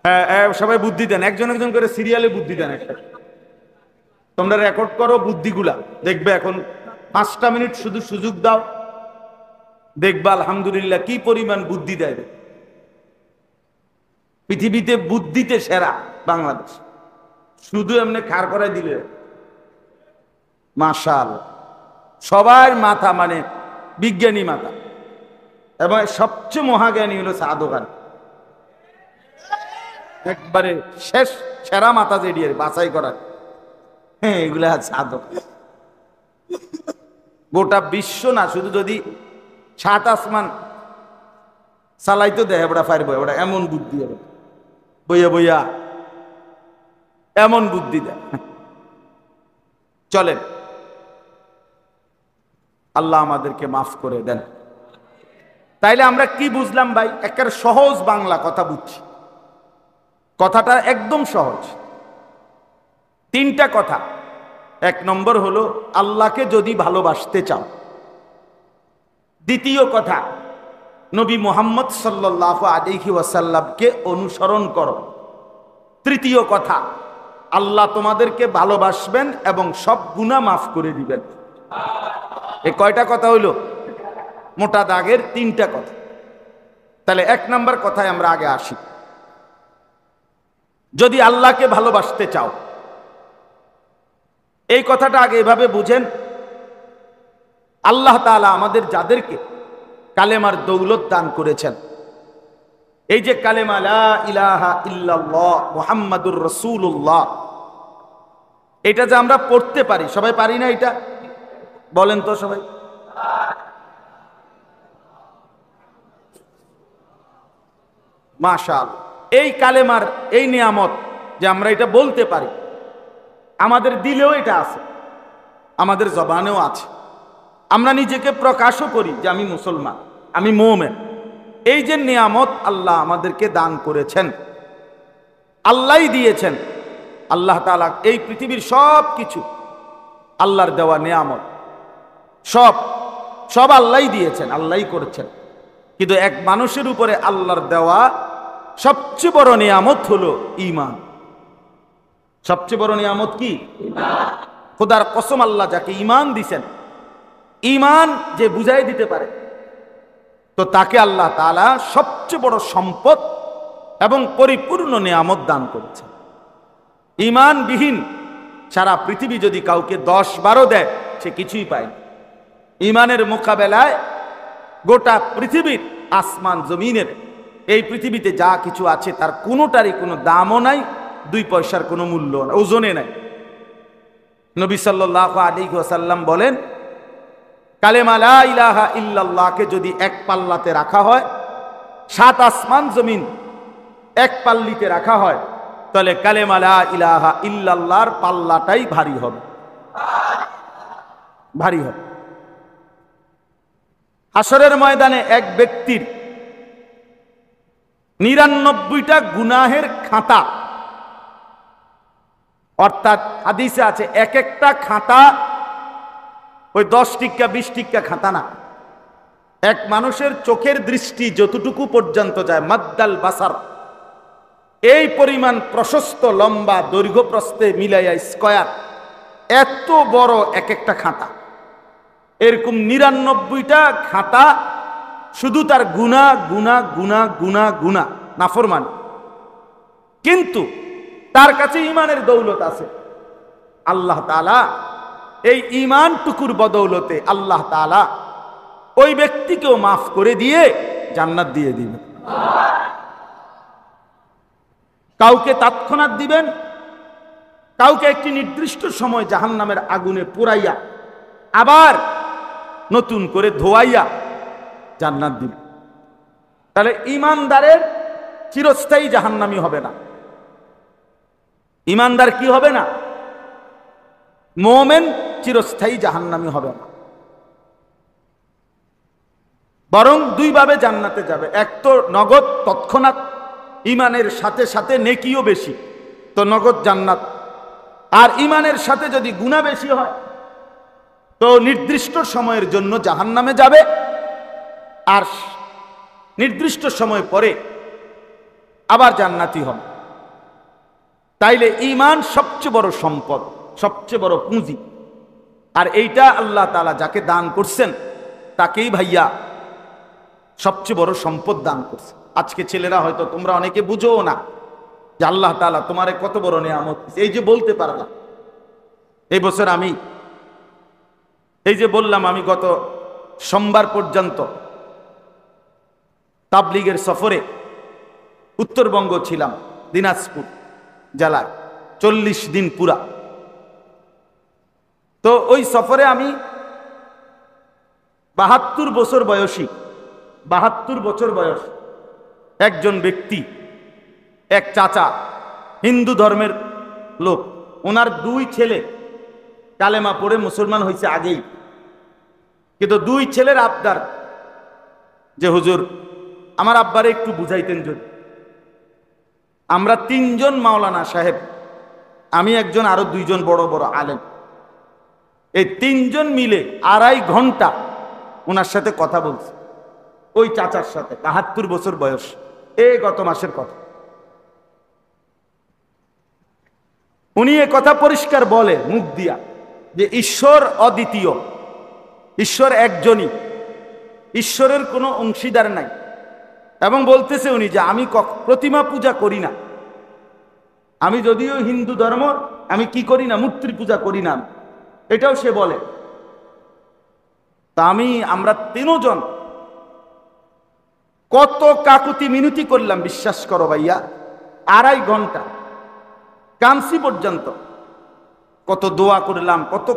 Speaker 1: হ্যাঁ, সবাই বুদ্ধি দেন, একজন একজন করে সিরিয়ালে বুদ্ধি দেন। একটা তোমরা রেকর্ড করো বুদ্ধিগুলা, দেখবে এখন 5টা মিনিট শুধু সুযোগ দাও, দেখবা আলহামদুলিল্লাহ কি পরিমাণ বুদ্ধি দেয়। পৃথিবীতে বুদ্ধিতে সেরা বাংলাদেশ, শুধু এমনি খাড় করাই দিলে মাশাআল্লাহ সবার মাথা মানে বিজ্ঞানী মাথা, এবং সবচেয়ে মহাজ্ঞানী হলো সাদো খান, একবারে শেষ সেরা মাথা যেডিয়ে বাছাই করার। হ্যাঁ, এগুলা সাদো। গোটা বিশ্ব না, শুধু যদি 7 আসমান চালাইতো দেয় ওটা পারবো, ওটা এমন বুদ্ধি হবে, বইয়া বইয়া এমন বুদ্ধি দেয়। চলেন, আল্লাহ আমাদেরকে মাফ করে দেন। তাইলে আমরা কি বুঝলাম ভাই? একেবারে সহজ বাংলা কথা বুঝছি, কথাটা একদম সহজ। 3টা কথা। 1 নম্বর হলো আল্লাহকে যদি ভালোবাসতে চাও। দ্বিতীয় কথা, নবী মুহাম্মদ সাল্লাল্লাহু আলাইহি ওয়াসাল্লামকে অনুসরণ করো। তৃতীয় কথা, আল্লাহ তোমাদেরকে ভালোবাসবেন এবং সব গুনাহ মাফ করে দিবেন। এই কয়টা কথা হইল? মোটা দাগের 3টা কথা। তাহলে 1 নম্বর কথায় আমরা আগে আসি। যদি আল্লাহকে ভালোবাসতে চাও, এই কথাটা আগে এভাবে বুঝেন, আল্লাহ তাআলা আমাদের যাদেরকে কালেমার দৌলত দান করেছেন, এই যে কালেমা লা ইলাহা ইল্লাল্লাহ মুহাম্মাদুর রাসূলুল্লাহ, এটা যে আমরা পড়তে পারি, সবাই পারি না? এটা বলেন তো সবাই। মাশাআল্লাহ, এই কালেমার এই নিয়ামত যে আমরা এটা বলতে পারি, আমাদের দিলেও এটা আছে, আমাদের জবানেও আছে, আমরা নিজেকে প্রকাশও করি যে আমি মুসলমান, আমি মুমিন। এই যে নিয়ামত আল্লাহ আমাদেরকে দান করেছেন, আল্লাহই দিয়েছেন। আল্লাহ তাআলা এই পৃথিবীর সব কিছু আল্লাহর দেওয়া নিয়ামত, সব আল্লাহই দিয়েছেন, আল্লাহই করেছেন। কিন্তু এক মানুষের উপরে আল্লাহর দেওয়া সবচেয়ে বড় নিয়ামত হলো ঈমান। সবচেয়ে বড় নিয়ামত কি? খোদার কসম, আল্লাহ যাকে ঈমান দিয়েছেন, ঈমান যে বুঝাই দিতে পারে, তো তাকে আল্লাহ তাআলা সবচেয়ে বড় সম্পদ এবং পরিপূর্ণ নিয়ামত দান করেছেন। ঈমানবিহীন সারা পৃথিবী যদি কাউকে 10-12 দেয়, সে কিছুই পায় না। ঈমানের মোকাবেলায় গোটা পৃথিবীর আসমান জমিনের, এই পৃথিবীতে যা কিছু আছে তার কোনোটারই কোনো দামও নাই, 2 পয়সার কোনো মূল্য নাই, ওজনে নাই। নবী সাল্লাল্লাহু আলাইহি ওয়াসাল্লাম বলেন, কালেমা লা ইলাহা ইল্লাল্লাহকে যদি এক পাল্লাতে রাখা হয়, 7 আসমান জমিন এক পাল্লিতে রাখা হয়, তাহলে কালেমা লা ইলাহা ইল্লাল্লাহর পাল্লাটাই ভারী হবে, ভারী হবে। হাসরের ময়দানে এক ব্যক্তির 99টা গুনাহের খাতা, অর্থাৎ হাদিসে আছে এক একটা খাতা ওই 10 টিক্কা 20 টিক্কা খাতা না, এক মানুষের চোখের দৃষ্টি যতটুকু পর্যন্ত যায়, মাদ্দাল বাসার, এই পরিমাণ প্রশস্ত লম্বা দৈর্ঘ্য প্রস্থে মিলাইয়া স্কয়ার, এত বড় এক একটা খাতা। এরকম 99টা খাতা শুধু তার গুনাহ গুনাহ গুনাহ গুনাহ গুনাহ নাফরমানি, কিন্তু তার কাছে ঈমানের দৌলত আছে। আল্লাহ তাআলা এই ঈমানটুকুর বদৌলতে আল্লাহ তাআলা ওই ব্যক্তিকেও মাফ করে দিয়ে জান্নাত দিয়ে দিবেন। কাউকে তৎক্ষণাৎ দিবেন, কাউকে একটি নির্দিষ্ট সময় জাহান্নামের আগুনে পুরাইয়া আবার নতুন করে ধোয়াইয়া জান্নাত দিবেন। তাহলে ঈমানদারের চিরস্থায়ী জাহান্নামী হবে না। ঈমানদার কি হবে না? মুমিন চিরস্থায়ী জাহান্নামী হবে না, বরং 2 ভাবে জান্নাতে যাবে। এক তো নগদ তৎক্ষণাৎ, ঈমানের সাথে সাথে নেকিও বেশি, তো নগদ জান্নাত। আর ঈমানের সাথে যদি গুনাহ বেশি হয়, তো নির্দিষ্ট সময়ের জন্য জাহান্নামে যাবে, আর নির্দিষ্ট সময় পরে আবার জান্নাতি হবে। তাইলে ঈমান সবচেয়ে বড় সম্পদ, সবচেয়ে বড় পুঁজি। আর এইটা আল্লাহ তাআলা যাকে দান করছেন তাকেই ভাইয়া সবচেয়ে বড় সম্পদ দান করছে। আজকে ছেলেরা হয়তো তোমরা অনেকে বুঝো না যে আল্লাহ তাআলা তোমারে কত বড় নিয়ামত। এই যে বলতে পারলাম এই বছর আমি এই যে বললাম আমি গত সোমবার পর্যন্ত তাবলীগের সফরে উত্তরবঙ্গ ছিলাম, দিনাজপুর জেলায় 40 দিন পুরা। তো ওই সফরে আমি 72 বছর বয়সী 72 বছর বয়স একজন ব্যক্তি, এক চাচা, হিন্দু ধর্মের লোক, ওনার 2 ছেলে কালেমা পড়ে মুসলমান হয়েছে আগেই, কিন্তু 2 ছেলের আবদার যে হুজুর আমার আব্বারে একটু বুঝাইতেন যদি। আমরা 3 জন মাওলানা সাহেব, আমি একজন, আরো 2 জন বড় বড় আলেম, এই 3 জন মিলে 2.5 ঘন্টা ওনার সাথে কথা বলছে, ওই চাচার সাথে, 72 বছর বয়স, এই গত মাসের কথা। উনি এ কথা পরিষ্কার বলে মুখ দিয়া যে ঈশ্বর অদ্বিতীয়, ঈশ্বর একজনই, ঈশ্বরের কোনো অংশীদার নাই। এবং বলতেছে উনি যে আমি প্রতিমা পূজা করি না, আমি যদিও হিন্দু ধর্ম, আমি কি করি না, মূর্তির পূজা করি না, এটাও সে বলে। তা আমরা 3 জন কত কাকুতি মিনতি করলাম বিশ্বাস করো ভাইয়া, 2.5 ঘন্টা কামসি পর্যন্ত, কত দোয়া করলাম, কত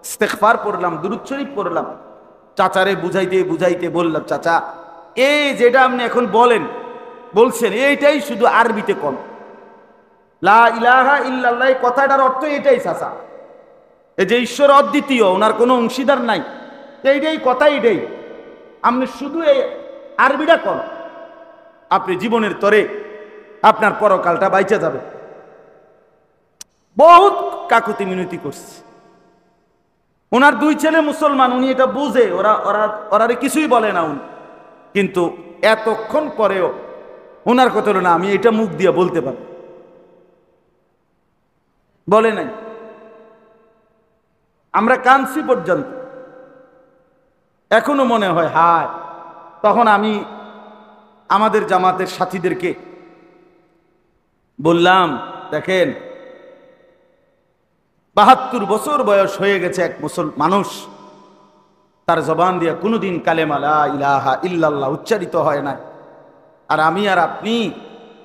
Speaker 1: ইস্তেগফার পড়লাম, দুরূদ শরীফ পড়লাম। চাচারে বুঝাইতে বুঝাইতে বললাম, চাচা এই যেটা আপনি এখন বলছেন এইটাই শুধু আরবিতে কম, লা ইলাহা ইল্লাল্লাহ কথাটার অর্থ এটাই চাচা, এই যে ঈশ্বর অদ্বিতীয়, ওনার কোনো অংশীদার নাই, এইটাই কথা, এইটাই আপনি শুধু এই আরবিটা কম, আপনি জীবনের তরে আপনার পরকালটা বাইচা যাবে। বহুত কাকুতি মিনতি করছে। ওনার 2 ছেলে মুসলমান, উনি এটা বুঝে, ওরা কিছুই বলে না উনি, কিন্তু এতক্ষণ পরেও ওনার কথা হলো না আমি এটা মুখ দিয়ে বলতে পারি, বলে নাই। আমরা কানসি পর্যন্ত, এখনো মনে হয় হায়। তখন আমি আমাদের জামাতের সাথীদেরকে বললাম, দেখেন 72 বছর বয়স হয়ে গেছে এক মানুষ, তার জবান দিয়ে কোনোদিন কালেমা লা ইলাহা ইল্লাল্লাহ উচ্চারিত হয় না। আর আমি আর আপনি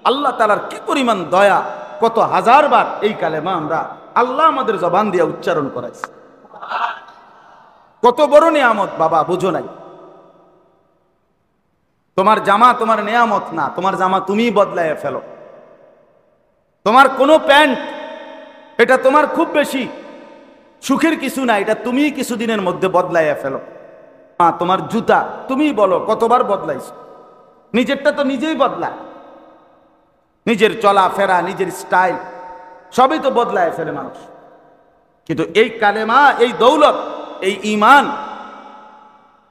Speaker 1: আল্লাহ তাআলার কি পরিমাণ দয়া, কত হাজারবার এই কালেমা আমরা আল্লাহ আমাদের জবান দিয়ে উচ্চারণ করাইছে। কত বড় নিয়ামত বাবা, বুঝো নাই? তোমার জামা তোমার নিয়ামত না, তোমার জামা তুমিই বদলায় ফেলো। তোমার কোনো প্যান্ট, এটা তোমার খুব বেশি সুখের কিছু না, এটা তুমি কিছুদিনের মধ্যে বদলাইয়া ফেলো। তোমার জুতা তুমিই বলো কতবার বদলাইছো, নিজেরটা তো নিজেই বদলায়, নিজের চলাফেরা, নিজের স্টাইল সবই তো বদলায় ফেলে মানুষ। কিন্তু এই কালেমা, এই দৌলত, এই ঈমান,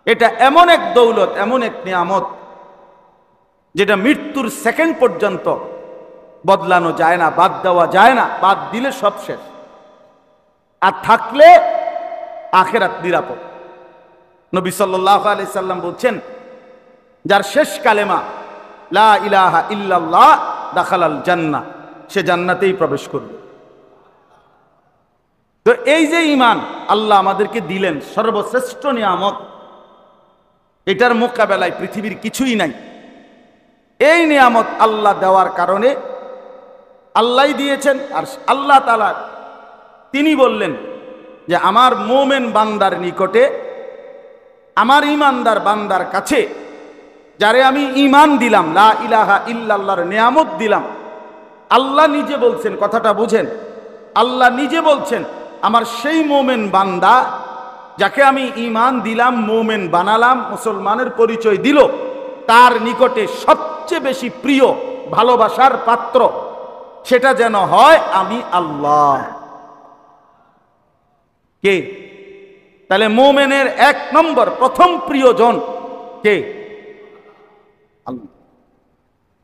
Speaker 1: এটা এমন এক দৌলত, এমন এক নিয়ামত, যেটা মৃত্যুর সেকেন্ড পর্যন্ত বদলানো যায় না, বাদ দেওয়া যায় না। বাদ দিলে সব শেষ, আর থাকলে আখিরাত নিরাপদ। নবী সাল্লাল্লাহু আলাইহি সাল্লাম বলছেন, যার শেষ কালেমা লা ইলাহা ইল্লাল্লাহ দাখালাল জান্নাহ, সে জান্নাতেই প্রবেশ করবে। তো এই যে ঈমান আল্লাহ আমাদেরকে দিলেন, সর্বশ্রেষ্ঠ নিয়ামত, এটার মোকাবেলায় পৃথিবীর কিছুই নাই। এই নিয়ামত আল্লাহ দেওয়ার কারণে আল্লাহই দিয়েছেন। আর আল্লাহ তাআলা তিনি বললেন যে আমার মুমিন বান্দার নিকটে, আমার ঈমানদার বান্দার কাছে, যারে আমি ঈমান দিলাম, লা ইলাহা ইল্লাল্লাহর নিয়ামত দিলাম, আল্লাহ নিজে বলছেন, কথাটা বুঝেন, আল্লাহ নিজে বলছেন আমার সেই মুমিন বান্দা যাকে আমি ঈমান দিলাম, মুমিন বানালাম, মুসলমানের পরিচয় দিল, তার নিকটে সবচেয়ে বেশি প্রিয় ভালোবাসার পাত্র সেটা যেন হয় আমি আল্লাহ। কে? তাহলে মুমিনের 1 নম্বর প্রথম প্রিয়জন কে? আল্লাহ।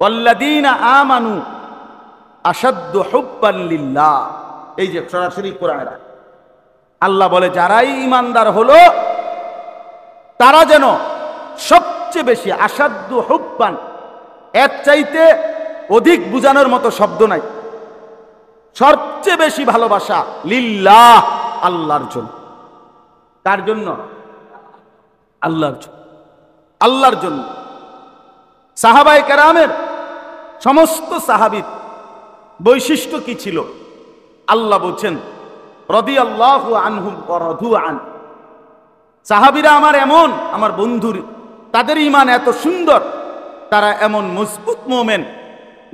Speaker 1: ওয়াল্লাযীনা আমানু আশাদ্দু হুব্বান লিল্লাহ। এই যে সরাসরি কোরআনের আয়াত। আল্লাহ বলে যারাই ঈমানদার হলো তারা যেন সবচেয়ে বেশি, আশাদ্দু হুব্বান, এর চাইতে অধিক বুঝানোর মতো শব্দ নাই, সবচেয়ে বেশি ভালোবাসা লিল্লাহ, আল্লাহর জন্য। কার জন্য? আল্লাহর জন্য। আল্লাহর জন্য। সাহাবায়ে কেরামের সমস্ত সাহাবীর বৈশিষ্ট্য কি ছিল? আল্লাহ বলছেন রাদিয়াল্লাহু আনহুম ওয়া রাদু আন। সাহাবীরা আমার এমন, আমার বন্ধুর, তাদের ঈমান এত সুন্দর, তারা এমন মজবুত মুমিন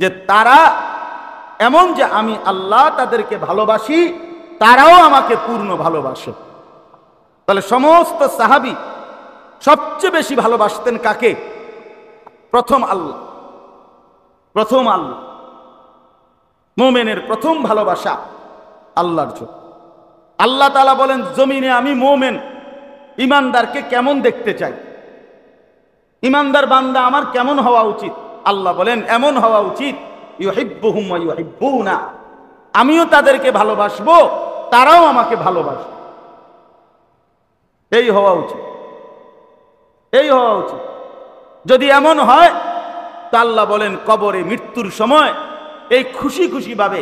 Speaker 1: যে তারা এমন যে আমি আল্লাহ তাদেরকে ভালোবাসি, তারাও আমাকে পূর্ণ ভালোবাসে। তাহলে সমস্ত সাহাবী সবচেয়ে বেশি ভালোবাসতেন কাকে? প্রথম আল্লাহ। প্রথম আল্লাহ। মুমিনের প্রথম ভালোবাসা আল্লাহর জন্য। আল্লাহ তাআলা বলেন জমিনে আমি মুমিন ঈমানদারকে কেমন দেখতে চাই, ঈমানদার বান্দা আমার কেমন হওয়া উচিত? আল্লাহ বলেন এমন হওয়া উচিত ইউহিব্বুহুম ওয়া ইউহিব্বুনা, আমিও তাদেরকে ভালোবাসবো, তারাও আমাকে ভালোবাসবে। এই হওয়া উচিত, এই হওয়া উচিত। যদি এমন হয় তা আল্লাহ বলেন কবরে মৃত্যুর সময় এই খুশি খুশি ভাবে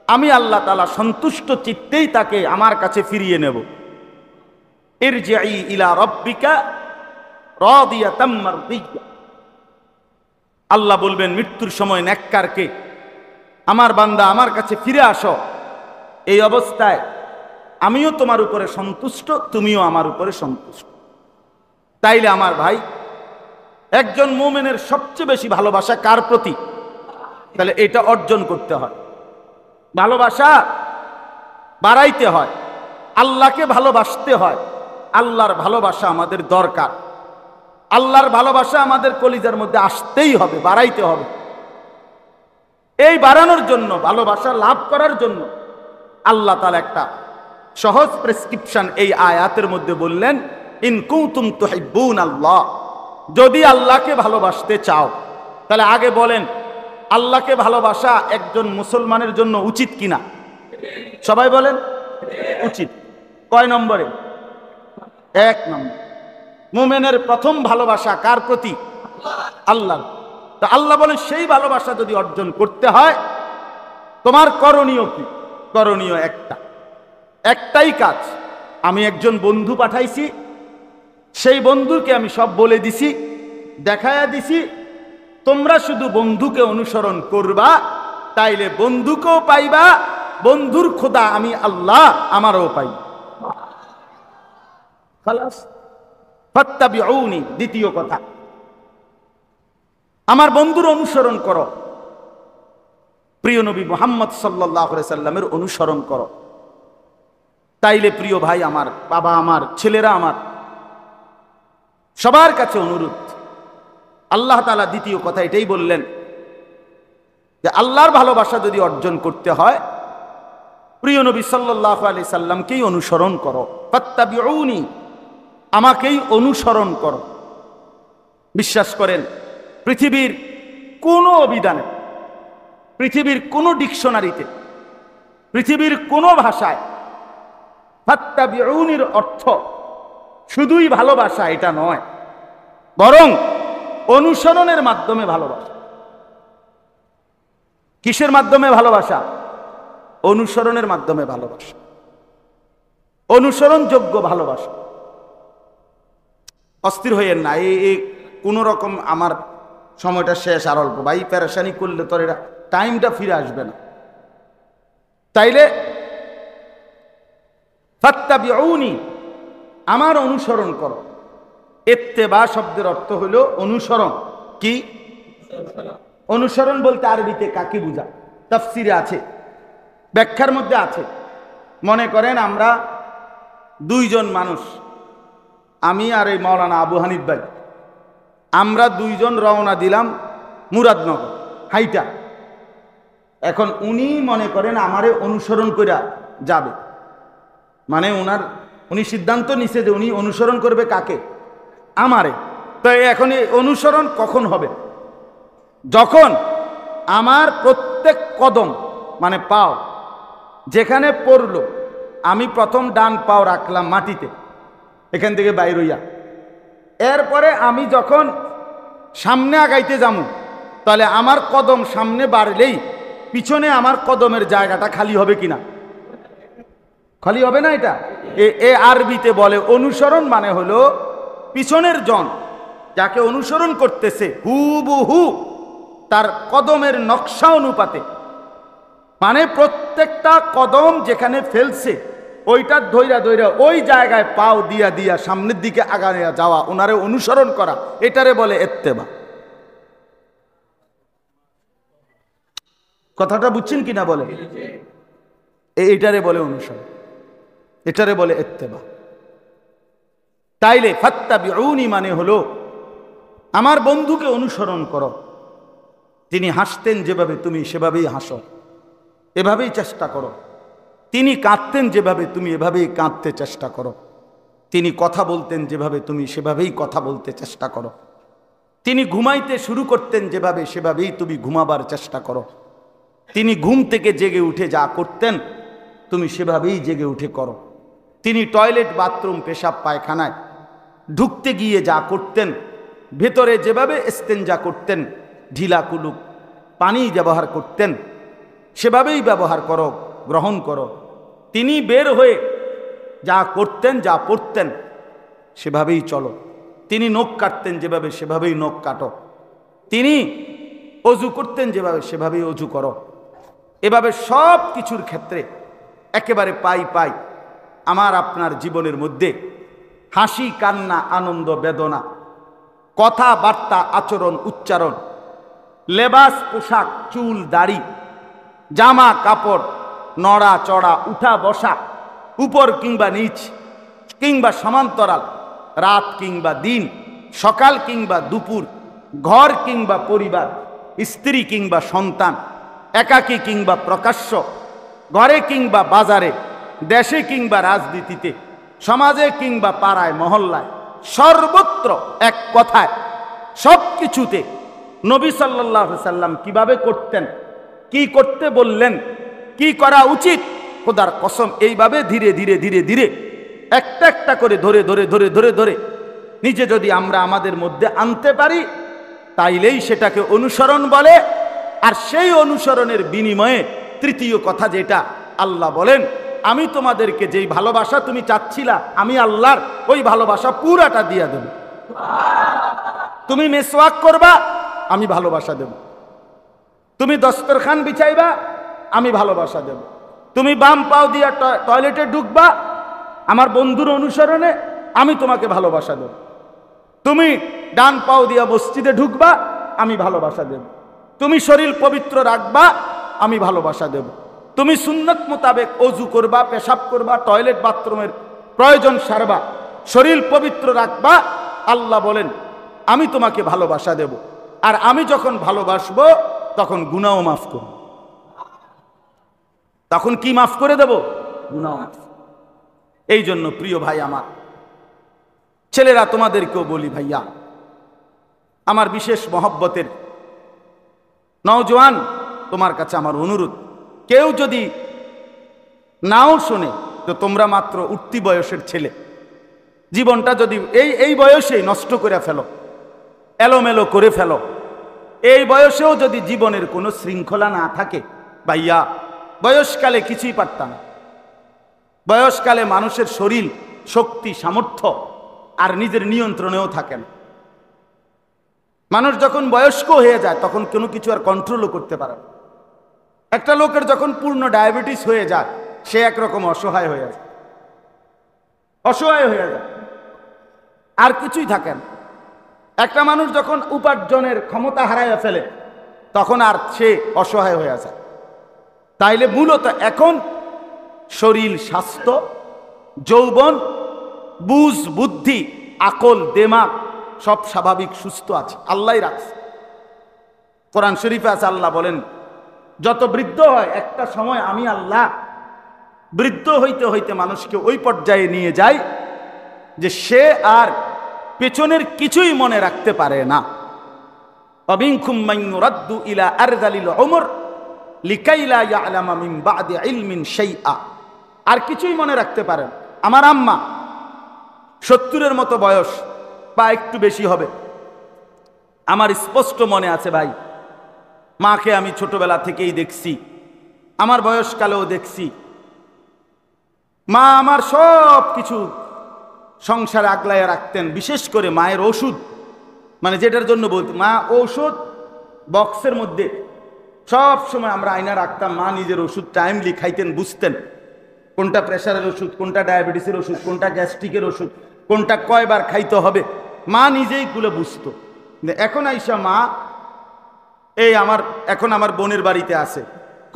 Speaker 1: আমি আল্লাহ তাআলা সন্তুষ্ট চিত্তেই তাকে আমার কাছে ফিরিয়ে নেব। ইরজিই ইলা রাব্বিকা রাদিয়াতাম মারদিয়া। আল্লাহ বলবেন মৃত্যুর সময় নেককারকে, আমার বান্দা আমার কাছে ফিরে আসো, এই অবস্থায় আমিও তোমার উপরে সন্তুষ্ট, তুমিও আমার উপরে সন্তুষ্ট। তাইলে আমার ভাই, একজন মুমিনের সবচেয়ে বেশি ভালোবাসা কার প্রতি? তাহলে এটা অর্জন করতে হয়, ভালোবাসা বাড়াইতে হয়, আল্লাহকে ভালোবাসতে হয়। আল্লাহর ভালোবাসা আমাদের দরকার, আল্লাহর ভালোবাসা আমাদের কলিজার মধ্যে আসতেই হবে, বাড়াইতে হবে। এই বাড়ানোর জন্য, ভালোবাসা লাভ করার জন্য আল্লাহ তাআলা একটা সহজ প্রেসক্রিপশন এই আয়াতের মধ্যে বললেন, ইন কুনতুম তুহিব্বুনাল্লাহ, যদি আল্লাহকে ভালোবাসতে চাও। তাহলে আগে বলেন আল্লাহকে ভালোবাসা একজন মুসলমানের জন্য উচিত কিনা? সবাই বলেন উচিত। কয় নম্বরে? 1 নম্বর। মুমিনের প্রথম ভালোবাসা কার প্রতি? আল্লাহ। তো আল্লাহ বলেন সেই ভালোবাসা যদি অর্জন করতে হয় তোমার করণীয় কি? করণীয় একটাই কাজ। আমি একজন বন্ধু পাঠাইছি, সেই বন্ধুকে আমি সব বলে দিছি, দেখায়া দিছি, তোমরা শুধু বন্ধুকে অনুসরণ করবা, তাইলে বন্ধুকেও পাইবা, বন্ধুর খোদা আমি আল্লাহ আমারও পাই। খালাস। ফাত্তাবিউনি, দ্বিতীয় কথা, আমার বন্ধুর অনুসরণ করো, প্রিয় নবী মুহাম্মদ সাল্লাল্লাহু আলাইহি সাল্লামের অনুসরণ করো। তাইলে প্রিয় ভাই আমার, বাবা আমার, ছেলেরা আমার, সবার কাছে অনুরোধ, আল্লাহ তাআলা দ্বিতীয় কথা এটাই বললেন যে আল্লাহর ভালোবাসা যদি অর্জন করতে হয় প্রিয় নবী সাল্লাল্লাহু আলাইহি সাল্লামকেই অনুসরণ করো। ফাত্তাবিউনি, আমাকেই অনুসরণ করো। বিশ্বাস করেন পৃথিবীর কোনো অভিধানে, পৃথিবীর কোনো ডিকশনারিতে, পৃথিবীর কোনো ভাষায় ফাত্তাবিউনির অর্থ শুধুই ভালোবাসা এটা নয়, বরং অনুসরণের মাধ্যমে ভালোবাসা। কিসের মাধ্যমে ভালোবাসা? অনুসরণের মাধ্যমে ভালোবাসা, অনুসরণযোগ্য ভালোবাসা। অস্থির হইয়েন না, এই কোন রকম আমার সময়টা শেষ, আর অল্প ভাই, পেরেশানি করলে তোর এটা টাইমটা ফিরে আসবে না। তাইলে ফাত্তাবিউনি, আমার অনুসরণ করো। ইত্তেবা শব্দের অর্থ হলো অনুসরণ। কি অনুসরণ বলতে আরবিতে কাকে বোঝায়? তাফসিরে আছে, ব্যাখ্যার মধ্যে আছে। মনে করেন আমরা দুইজন মানুষ, আমি আর এই মাওলানা আবু হানিফ ভাই, আমরা দুইজন রওনা দিলাম মুরাদনগর হাইটা। এখন উনি মনে করেন আমারে অনুসরণ করে যাবে, মানে উনি সিদ্ধান্ত নিছে যে উনি অনুসরণ করবে কাকে? আমারে। তো এখন এই অনুসরণ কখন হবে? যখন আমার প্রত্যেক প্রত্যেক কদম মানে পাও যেখানে পড়লো, আমি প্রথম ডান পাও রাখলাম মাটিতে, এখান থেকে বাইর হইয়া, এরপরে আমি যখন সামনে আগাইতে যাবো, তাহলে আমার কদম সামনে বাড়লেই পিছনে আমার কদমের জায়গাটা খালি হবে কিনা? খালি হবে না? এটা এ আরবিতে বলে অনুসরণ, মানে হলো পিছনের জন যাকে অনুসরণ করতেছে হুবহু তার কদমের নকশা অনুপাতে, মানে প্রত্যেকটা কদম যেখানে ফেলছে ওইটা ধইরা ধইরা ওই জায়গায় পাও দিয়া দিয়া সামনের দিকে আগানে যাওয়া, ওনারে অনুসরণ করা, এটারে বলে ইত্তেবা। কথাটা বুঝছেন কিনা বলে? এইটারে বলে অনুসরণ, এটারে বলে ইত্তেবা। তাইলে ফাত্তাবিউনি মানে হলো আমার বন্ধুকে অনুসরণ করো। তিনি হাসতেন যেভাবে তুমি সেভাবেই হাসো, এভাবেই চেষ্টা করো। তিনি কাঁদতেন যেভাবে তুমি এভাবেই কাঁদতে চেষ্টা করো। তিনি কথা বলতেন যেভাবে তুমি সেভাবেই কথা বলতে চেষ্টা করো। তিনি ঘুমাইতে শুরু করতেন যেভাবে সেভাবেই তুমি ঘুমাবার চেষ্টা করো। তিনি ঘুম থেকে জেগে উঠে যা করতেন তুমি সেভাবেই জেগে উঠে করো। তিনি টয়লেট, বাথরুম, পেশাব, পায়খানায় ঢুকতে গিয়ে যা করতেন, ভেতরে যেভাবে ইস্তেঞ্জা করতেন, ঢিলা কুলুক পানি ব্যবহার করতেন, সেভাবেই ব্যবহার করো, গ্রহণ করো। তিনি বের হয়ে যা করতেন, যা পড়তেন সেভাবেই চলো। তিনি নখ কাটতেন যেভাবে সেভাবেই নখ কাটো। তিনি অজু করতেন যেভাবে সেভাবেই অজু করো। এভাবে সব কিছুর ক্ষেত্রে একেবারে পাই পাই আমার আপনার জীবনের মধ্যে হাসি, কান্না, আনন্দ, বেদনা, কথাবার্তা, আচরণ, উচ্চারণ, লেবাস, পোশাক, চুল, দাড়ি, জামা কাপড়, নড়া চড়া, উঠা বসা, উপর কিংবা নিচ কিংবা সমান্তরাল, রাত কিংবা দিন, সকাল কিংবা দুপুর, ঘর কিংবা পরিবার, স্ত্রী কিংবা সন্তান, একাকী কিংবা প্রকাশ্য, ঘরে কিংবা বাজারে, দেশে কিংবা রাজনীতিতে, সমাজে কিংবা পাড়ায় মহল্লায়, সর্বত্র এক কথায় সব কিছুতে নবী সাল্লাল্লাহু আলাইহি সাল্লাম কিভাবে করতেন, কি করতে বললেন, কি করা উচিত, খোদার কসম এইভাবে ধীরে ধীরে ধীরে ধীরে একটা একটা করে ধরে ধরে ধরে ধরে ধরে নিজে যদি আমরা আমাদের মধ্যে আনতে পারি, তাইলেই সেটাকে অনুসরণ বলে। আর সেই অনুসরণের বিনিময়ে তৃতীয় কথা যেটা, আল্লাহ বলেন আমি তোমাদেরকে যেই ভালোবাসা তুমি চাচ্ছিলা, আমি আল্লাহর ওই ভালোবাসা পুরাটা দিয়া দেব। তুমি মেসওয়াক করবা, আমি ভালোবাসা দেব। তুমি দস্তরখান বিছাইবা, আমি ভালোবাসা দেব। তুমি বাম পাও দিয়া টয়লেটে ঢুকবা, আমার বন্ধুর অনুসরণে, আমি তোমাকে ভালোবাসা দেব। তুমি ডান পাও দিয়া মসজিদে ঢুকবা, আমি ভালোবাসা দেব। তুমি শরীর পবিত্র রাখবা, আমি ভালোবাসা দেব। তুমি সুন্নত মোতাবেক অজু করবা, পেশাব করবা, টয়লেট বাথরুমের প্রয়োজন সারবা, শরীর পবিত্র রাখবা, আল্লাহ বলেন আমি তোমাকে ভালোবাসা দেব। আর আমি যখন ভালোবাসবো তখন গুনাহও মাফ করব। তখন কি মাফ করে দেব? গুনাহ মাফ। এই জন্য প্রিয় ভাই আমার, ছেলেরা তোমাদেরকেও বলি, ভাইয়া আমার বিশেষ মহব্বতের নওজোয়ান, তোমার কাছে আমার অনুরোধ, কেউ যদি নাও শোনে তো তোমরা মাত্র উঠতি বয়সের ছেলে, জীবনটা যদি এই বয়সেই নষ্ট করে ফেলো, এলোমেলো করে ফেলো, এই বয়সেও যদি জীবনের কোনো শৃঙ্খলা না থাকে, ভাইয়া বয়সকালে কিছুই পারতাম না। বয়সকালে মানুষের শরীর, শক্তি, সামর্থ্য আর নিজের নিয়ন্ত্রণেও থাকে না। মানুষ যখন বয়স্ক হয়ে যায় তখন কোনো কিছু আর কন্ট্রোলও করতে পারে না। একটা লোকের যখন পূর্ণ ডায়াবেটিস হয়ে যায়, সে একরকম অসহায় হয়ে যায়, অসহায় হয়ে যায়, আর কিছুই থাকে না। একটা মানুষ যখন উপার্জনের ক্ষমতা হারাইয়া ফেলে তখন আর সে অসহায় হয়ে যায়। তাইলে মূলত এখন শরীর, স্বাস্থ্য, যৌবন, বুঝ, বুদ্ধি, আকল, দেমাগ সব স্বাভাবিক সুস্থ আছে, আল্লাহই রাখছে। কোরআন শরীফে আছে, আল্লাহ বলেন যত বৃদ্ধ হয় একটা সময় আমি আল্লাহ বৃদ্ধ হইতে হইতে মানুষকে ওই পর্যায়ে নিয়ে যাই যে সে আর পেছনের কিছুই মনে রাখতে পারে না। অবিনকুম মান ইউরাদ্দু ইলা আরযালিল উমর লিকাইলা ইয়ালামা মিন বাদি ইলমিন শাইআ। আর কিছুই মনে রাখতে পারেন। আমার আম্মা 70-এর মতো বয়স বা একটু বেশি হবে। আমার স্পষ্ট মনে আছে ভাই, মাকে আমি ছোটবেলা থেকেই দেখছি, আমার বয়সকালেও দেখছি। মা আমার সব কিছু সংসারে আগলাইয়া রাখতেন, বিশেষ করে মায়ের ওষুধ, মানে যেটার জন্য বলতে, মা ঔষধ বক্সের মধ্যে সব সময় আমরা আয়না রাখতাম। মা নিজের ওষুধ টাইমলি খাইতেন, বুঝতেন কোনটা প্রেশারের ওষুধ, কোনটা ডায়াবেটিসের ওষুধ, কোনটা গ্যাস্ট্রিকের ওষুধ, কোনটা কয়বার খাইতে হবে, মা নিজেই গুলো বুঝতো। এখন আইসা মা এই এখন আমার বোনের বাড়িতে আছে,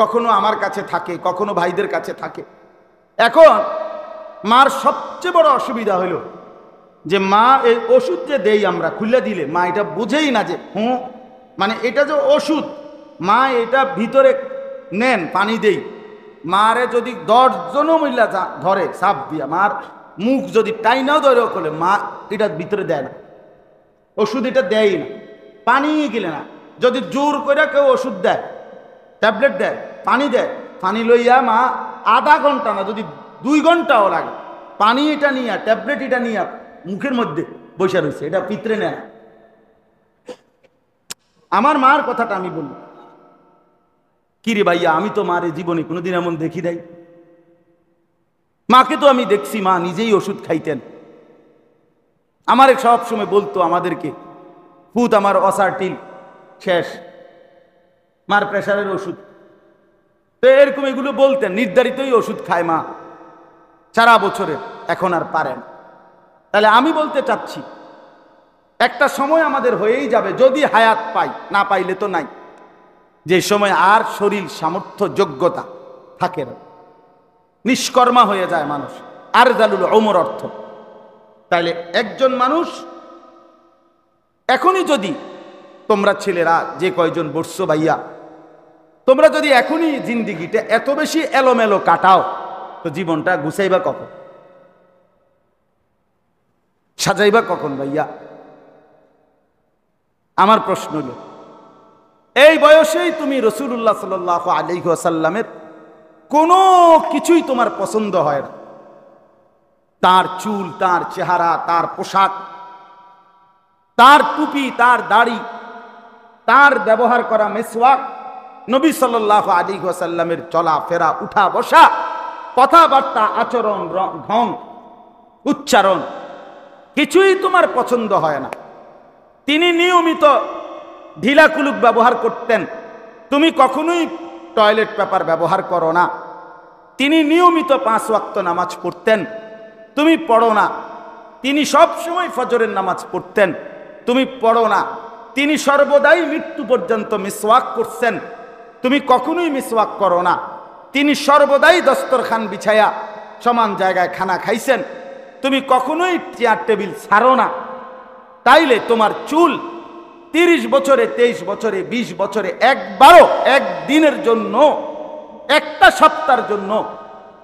Speaker 1: কখনো আমার কাছে থাকে, কখনো ভাইদের কাছে থাকে। এখন মার সবচেয়ে বড় অসুবিধা হলো যে মা এই ওষুধ যে দেই আমরা খুলে দিলে মা এটা বুঝেই না যে মানে এটা যে ওষুধ, মা এটা ভিতরে নেন পানি দেই, মারে যদি 10 জনও মহিলা ধরে সাপ দিয়া, মার মুখ যদি টাইনাও ধরে করলে মা এটা ভিতরে দেয় না, ওষুধ এটা দেয় না, পানি গেলে না। যদি জোর করে কেউ ওষুধ দেয়, ট্যাবলেট দেয়, পানি দেয়, পানি লইয়া মা আধা ঘন্টা না যদি 2 ঘন্টাও লাগে পানি এটা নিয়ে ট্যাবলেট এটা নিয়ে মুখের মধ্যে বসে রয়েছে, এটা পিতরে নেয়। আমার মার কথাটা আমি বললাম, কিরে ভাইয়া আমি তো মারে জীবনে কোনোদিন এমন দেখি নাই। মাকে তো আমি দেখছি মা নিজেই ওষুধ খাইতেন। আমার সব সময় বলতো আমাদেরকে, পুত আমার অসারটিল শেষ, মার প্রেশারের ওষুধ, তো এরকম এগুলো বলতেন। নির্ধারিতই ওষুধ খায় মা সারা বছরে, এখন আর পারেন। তাহলে আমি বলতে চাচ্ছি একটা সময় আমাদের হয়েই যাবে, যদি হায়াত পাই, না পাইলে তো নাই, যে সময় আর শরীর সামর্থ্য যোগ্যতা থাকে না, নিষ্কর্মা হয়ে যায় মানুষ, আর জালুল ওমর অর্থ। তাইলে একজন মানুষ এখনই যদি, তোমরা ছেলেরা যে কয়জন বসছো ভাইয়া, তোমরা যদি এখনই জিন্দিগিটা এত বেশি এলোমেলো কাটাও, তো জীবনটা গুছাইবা কখন, সাজাইবা কখন ভাইয়া? আমার প্রশ্ন হল, এই বয়সেই তুমি রাসূলুল্লাহ সাল্লাল্লাহু আলাইহি ওয়াসাল্লামের কোনো কিছুই তোমার পছন্দ হয় না, তার চুল, তার চেহারা, তার পোশাক, তার টুপি, তার দাড়ি, তার ব্যবহার করা মেসওয়াক, নবী সাল্লাল্লাহু আলাইহি ওয়াসাল্লামের চলাফেরা, উঠা বসা, কথাবার্তা, আচরণ, ঢং, উচ্চারণ, কিছুই তোমার পছন্দ হয় না। তিনি নিয়মিত ঢিলা কুলুক ব্যবহার করতেন, তুমি কখনোই টয়লেট পেপার ব্যবহার করো না। তিনি নিয়মিত 5 ওয়াক্ত নামাজ পড়তেন, তুমি পড়ো না। তিনি সব সময় ফজরের নামাজ পড়তেন, তুমি পড়ো না। তিনি সর্বদাই মৃত্যু পর্যন্ত মিসওয়াক করছেন, তুমি কখনোই মিসওয়াক করো না। তিনি সর্বদাই দস্তরখান বিছায়া সমান জায়গায় খানা খাইছেন, তুমি কখনোই চেয়ার টেবিল ছাড়ো না। তাইলে তোমার চুল 30 বছরে, 23 বছরে, 20 বছরে একবারও, একদিনের জন্য, একটা সপ্তাহের জন্য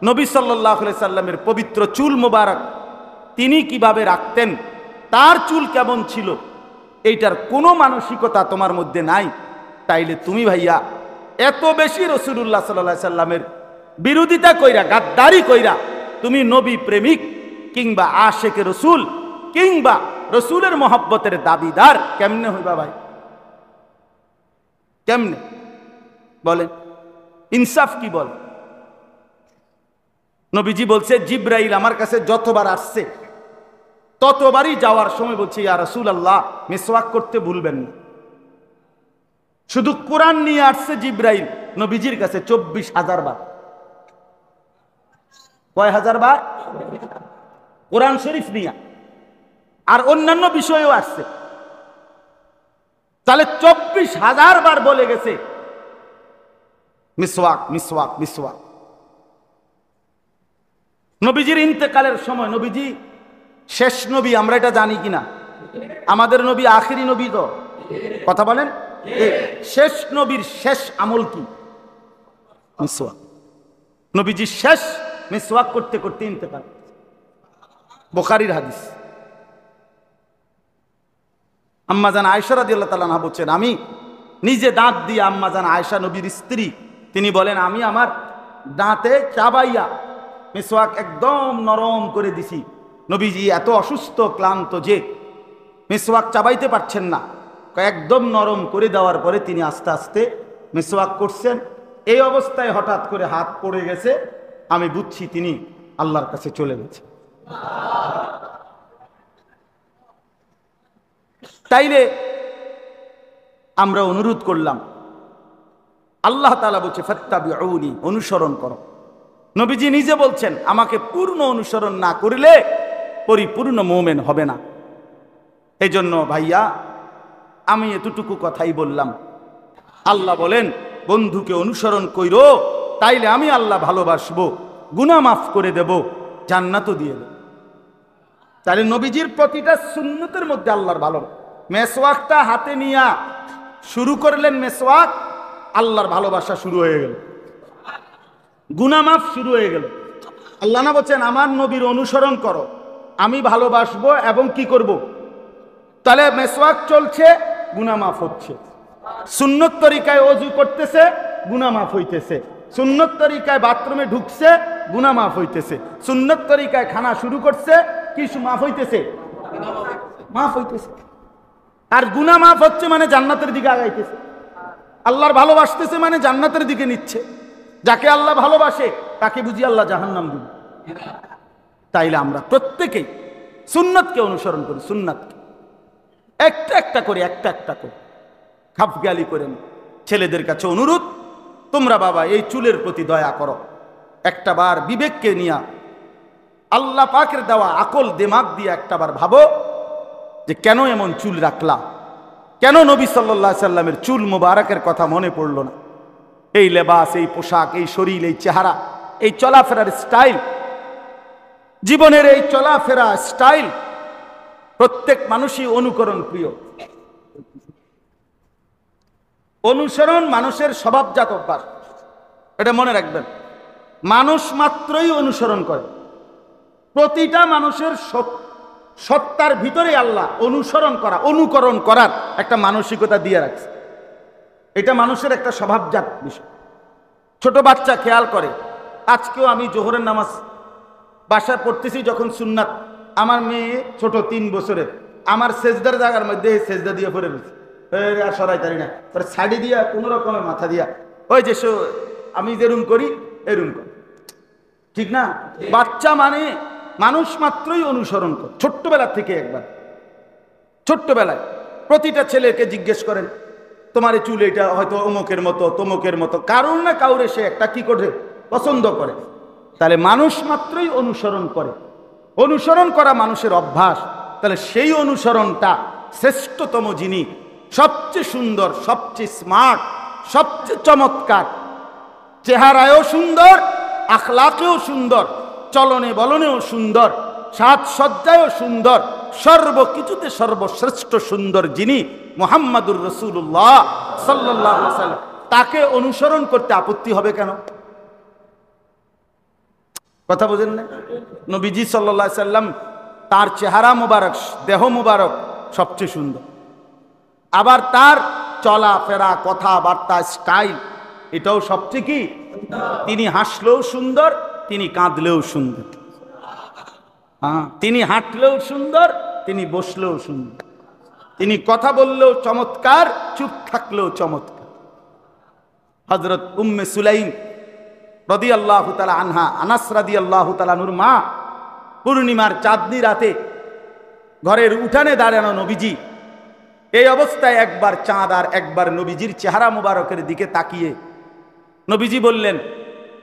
Speaker 1: নবী সাল্লাল্লাহু আলাইহি সাল্লামের পবিত্র চুল মোবারক তিনি কিভাবে রাখতেন, তার চুল কেমন ছিল, এইটার কোনো মানসিকতা তোমার মধ্যে নাই। তাইলে তুমি ভাইয়া এত বেশি রাসূলুল্লাহ সাল্লাল্লাহু আলাইহি সাল্লামের বিরোধিতা কইরা, গাদ্দারি কইরা তুমি নবী প্রেমিক কিংবা আশেকে রসুল কিংবা রসুলের মহব্বতের দাবিদার কেমনে হইবা ভাই? কেমনে বলেন? ইনসাফ কি বল? নবীজি বলছে, জিব্রাইল আমার কাছে যতবার আসছে ততবারই যাওয়ার সময় বলছে, ইয়া রাসূলুল্লাহ মিসওয়াক করতে ভুলবেন না। শুধু কোরআন নিয়ে আসছে জিব্রাইল নবীজির কাছে 24,000 বার। কয় হাজার বার? কোরআন শরীফ নিয়ে, আর অন্যান্য বিষয়েও আসছে। তাহলে 24,000 বার বলে গেছে মিসওয়াক, মিসওয়াক, মিসওয়াক। নবীজির ইন্তেকালের সময়, নবীজি শেষ নবী, আমরা এটা জানি কিনা? আমাদের নবী আখিরি নবী তো, কথা বলেন। শেষ নবীর শেষ আমল কি? মিসওয়াক। নবীজি শেষ মিসওয়াক করতে করতে ইন্তেকাল। বুখারীর হাদিস। আম্মা জান আয়েশা রাদিয়াল্লাহু তাআলা আনহা বলছেন, আমি নিজে দাঁত দিয়ে আম্মা জান আয়েশা নবীর স্ত্রী তিনি বলেন আমি আমার দাঁতে চাবাইয়া মেসওয়াক একদম নরম করে দিছি। নবীজি এত অসুস্থ ক্লান্ত যে মেসওয়াক চাবাইতে পারছেন না, একদম নরম করে দেওয়ার পরে তিনি আস্তে আস্তে মেসওয়াক করছেন। এই অবস্থায় হঠাৎ করে হাত পড়ে গেছে, আমি বুঝছি তিনি আল্লাহর কাছে চলে গেছে। তাইলে আমরা অনুরোধ করলাম, আল্লাহ তাআলা বলছে ফাত্তাবিউনি, অনুসরণ করো। নবীজি নিজে বলছেন আমাকে পূর্ণ অনুসরণ না করলে পরিপূর্ণ মুমিন হবে না। এই জন্য ভাইয়া আমি এতটুকু কথাই বললাম। আল্লাহ বলেন বন্ধুকে অনুসরণ কইরো, তাইলে আমি আল্লাহ ভালোবাসবো, গুনাহ মাফ করে দেব, জান্নাতও দিয়ে দেব। তাহলে নবীজির প্রতিটা সুন্নতের মধ্যে আল্লাহর ভালো। মেসওয়াকটা হাতে নিয়া শুরু করলেন মেসওয়াক, আল্লাহর ভালোবাসা শুরু হয়ে গেল, গুনাহ মাফ শুরু হয়ে গেল। আল্লাহ না বলছেন আমার নবীর অনুসরণ করো, আমি ভালোবাসবো এবং কি করব। তাহলে মেসওয়াক চলছে, গুনাহ মাফ হচ্ছে। সুন্নত তরিকায় ওযু করতেছে, গুনাহ মাফ হইতেছে। সুন্নত তরিকায় বাথরুমে ঢুকছে, গুনাহ মাফ হইতেছে। সুন্নত তরিকায় খানা শুরু করছে, কি মাফ হইতেছে? মাফ হইতেছে। আর গুনাহ মাফ হচ্ছে মানে জান্নাতের দিকে আগাইতেছে। আল্লাহর ভালোবাসতেছে মানে জান্নাতের দিকে নিচ্ছে। যাকে আল্লাহ ভালোবাসে তাকে বুঝি আল্লাহ জাহান্নাম দিবে। তাইলে আমরা প্রত্যেকেই সুন্নাতকে অনুসরণ করি, সুন্নাতকে একটা একটা করে খাপগালি করেন। ছেলেদের কাছে অনুরোধ, তোমরা বাবা এই চুলের প্রতি দয়া করো, একটাবার বিবেককে নিয়া আল্লাহ পাকের দেওয়া আকল দিমাগ দিয়ে একটাবার ভাবো যে কেন এমন চুল রাখলা, কেন নবী সাল্লাল্লাহু আলাইহি সাল্লামের চুল মুবারকের কথা মনে পড়লো না। এই লেবাস, এই পোশাক, এই শরীর, এই চেহারা, এই চলাফেরার স্টাইল, জীবনের এই চলাফেরা স্টাইল প্রত্যেক মানুষই অনুকরণ প্রিয়। অনুসরণ মানুষের স্বভাবজাত অভ্যাস, এটা মনে রাখবেন। মানুষ মাত্রই অনুসরণ করে। প্রতিটা মানুষের সত্তার ভিতরে আল্লাহ অনুসরণ করা, অনুকরণ করার একটা মানসিকতা দিয়ে রাখছে। এটা মানুষের একটা স্বভাবজাত বিষয়। ছোট বাচ্চা খেয়াল করে। আজকেও আমি জোহরের নামাজ বাসায় পড়তেছি, যখন সুন্নাত, আমার মেয়ে ছোট 3 বছরের, আমার সেজদার জায়গার মধ্যে সেজদা দিয়ে পড়ে রয়েছে, আর সরাই তারি না, শাড়ি দিয়া কোন রকমের মাথা দিয়া ওই যে আমি যেরুম করি এরুম করি, ঠিক না? বাচ্চা মানে মানুষ মাত্রই অনুসরণ করে। ছোট্টবেলা থেকে একবার, ছোট্টবেলায় প্রতিটা ছেলেকে জিজ্ঞেস করেন তোমার এই চুল এটা হয়তো অমুকের মতো তমুকের মতো, কারণ না কাউরে সে একটা কি করে পছন্দ করে। তাহলে মানুষ মাত্রই অনুসরণ করে। অনুসরণ করা মানুষের অভ্যাস। তাহলে সেই অনুসরণটা শ্রেষ্ঠতম যিনি, সবচেয়ে সুন্দর, সবচেয়ে স্মার্ট, সবচেয়ে চমৎকার, চেহারায়ও সুন্দর, আখলাকেও সুন্দর, চলনে বলনেও সুন্দর, সাজসজ্জায়ও সুন্দর, সর্বকিছুতে সর্বশ্রেষ্ঠ সুন্দর যিনি মুহাম্মাদুর রাসূলুল্লাহ সাল্লাল্লাহু আলাইহি ওয়াসাল্লাম, তাকে অনুসরণ করতে আপত্তি হবে কেন? কথা বোঝেন না? নবীজি সাল্লাল্লাহু আলাইহি সাল্লাম, তার চেহারা মুবারক, দেহ মুবারক সবচেয়ে সুন্দর, আবার তার চলাফেরা, কথাবার্তা, স্টাইল এটাও সবচেয়ে কি, তিনি হাসলেও সুন্দর, তিনি কাঁদলেও সুন্দর, হ্যাঁ, তিনি হাঁটলেও সুন্দর, তিনি বসলেও সুন্দর, তিনি কথা বললেও চমৎকার, চুপ থাকলেও চমৎকার। হযরত উম্মে সুলাইম রাদিয়াল্লাহু তাআলা আনহা, আনাস রাদিয়াল্লাহু তাআলা আনহুর মা, পূর্ণিমার চাঁদনি রাতে ঘরের উঠানে দাঁড়ানো নবীজি, এই অবস্থায় একবার চাঁদ আর একবার নবীজির চেহারা মুবারকের দিকে তাকিয়ে নবীজি বললেন,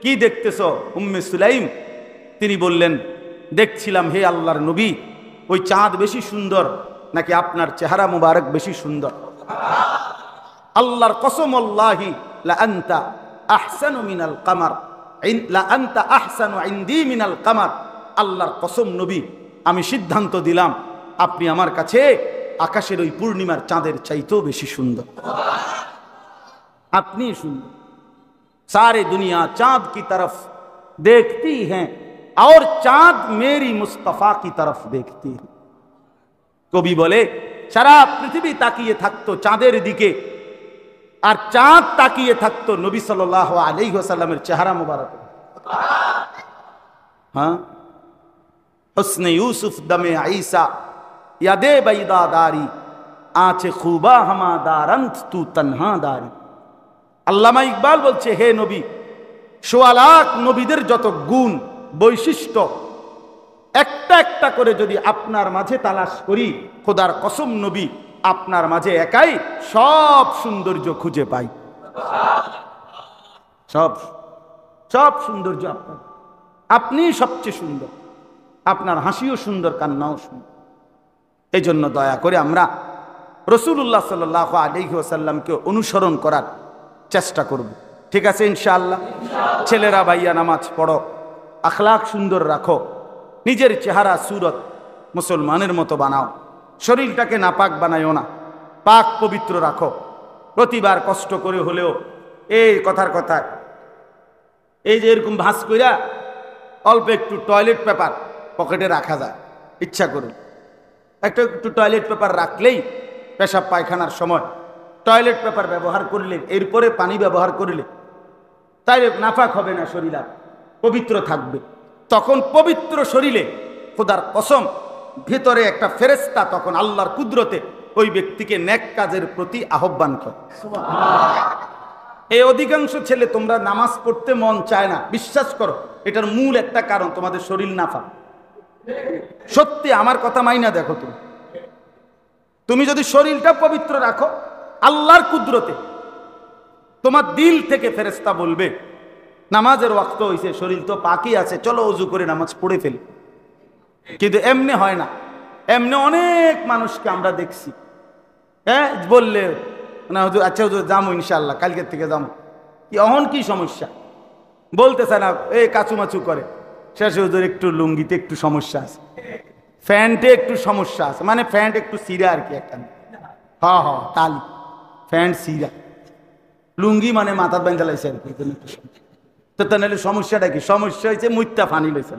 Speaker 1: কি দেখতেছ উম্মে সুলাইম? তিনি বললেন, দেখছিলাম হে আল্লাহর নবী, ওই চাঁদ বেশি সুন্দর নাকি আপনার চেহারা মুবারক বেশি সুন্দর? আল্লাহর কসম, আল্লাহি লা আনতা আহসানু মিনাল কামার, লা আনতা আহসানু ইনদি মিনাল কামার। আল্লাহর কসম নবী, আমি সিদ্ধান্ত দিলাম আপনি আমার কাছে আকাশের ওই পূর্ণিমার চাঁদের চাইতেও বেশি সুন্দর। আপনি সুন্দর। सारे दुनिया चांद की तरफ देखती है और चांद मेरी मुस्तफा की तरफ देखती है। কবি বলে সারা পৃথিবী তাকিয়ে থাকতো চাঁদের দিকে, আর চাঁদ তাকিয়ে থাকতো নবী সাল্লাল্লাহু আলাইহি ওয়াসাল্লামের চেহারা মুবারক। হ্যাঁ, হুসনে ইউসুফ দমে ঈসা ইয়াদে বাইদা দারি আঁচে খুবা হামা দারন্ত তু তনহা দারি। আল্লামা ইকবাল বলছে, হে নবী, সোয়া লাখ নবীদের যত গুণ বৈশিষ্ট্য একটা একটা করে যদি আপনার মাঝে তালাশ করি, খোদার কসম নবী আপনার মাঝে একাই সব সৌন্দর্য খুঁজে পাই। সব সব সৌন্দর্য আপনার, আপনি সবচেয়ে সুন্দর, আপনার হাসিও সুন্দর, কান্নাও সুন্দর। এই জন্য দয়া করে আমরা রাসূলুল্লাহ সাল্লাল্লাহু আলাইহি ওয়াসাল্লামকে অনুসরণ করার চেষ্টা করব। ঠিক আছে ইনশাআল্লাহ? ছেলেরা ভাইয়া নামাজ পড়ো, আখলাক সুন্দর রাখো, নিজের চেহারা সুরত মুসলমানের মতো বানাও, শরীরটাকে নাপাক বানাইও না, পাক পবিত্র রাখো। প্রতিবার কষ্ট করে হলেও এই কথার কথা, এই যে এরকম ভাঁজ কইরা অল্প একটু টয়লেট পেপার পকেটে রাখা যায়, ইচ্ছা করুন একটু টয়লেট পেপার রাখলেই পেশাব পায়খানার সময় টয়লেট পেপার ব্যবহার করলে, এরপরে পানি ব্যবহার করলে তাইলে নাপাক হবে না, শরীর আর পবিত্র থাকবে। তখন পবিত্র শরীরে খোদার কসম ভেতরে একটা ফেরেশতা তখন আল্লাহর কুদরতে ওই ব্যক্তিকে নেক কাজের প্রতি আহ্বান করে। এই অধিকাংশ ছেলে তোমরা নামাজ পড়তে মন চায় না, বিশ্বাস করো এটার মূল একটা কারণ তোমাদের শরীর নাফাক। সত্যি আমার কথা মাইনা দেখো, তুমি যদি শরীরটা পবিত্র রাখো, আল্লাহর কুদরতে তোমার দিল থেকে ফেরেশতা বলবে নামাজের ওয়াক্ত হইছে, শরীর তো পাকই আছে, চলো ওযু করে নামাজ পড়ে ফেলি। কিন্তু এমনি হয় না। এমনি অনেক মানুষকে আমরা দেখছি, হ্যাঁ বললে না হুজুর, আচ্ছা হুজুর যাবো ইনশাআল্লাহ, কালকের থেকে যাবো, কি অহন কি সমস্যা বলতেছে না, এই কাচুমাচু করে। শেষে হুজুর একটু লুঙ্গিতে একটু সমস্যা আছে, প্যান্টে একটু সমস্যা আছে, মানে প্যান্ট একটু সিরা আর কি একটা। হ্যাঁ হ্যাঁ তালি প্যান্ট সিরা, লুঙ্গি মানে মাথার বেঁধে লাইছে আর কি। তো তাহলে সমস্যাটা কি? সমস্যা হয়েছে মুইত্তা ফানি লইছে,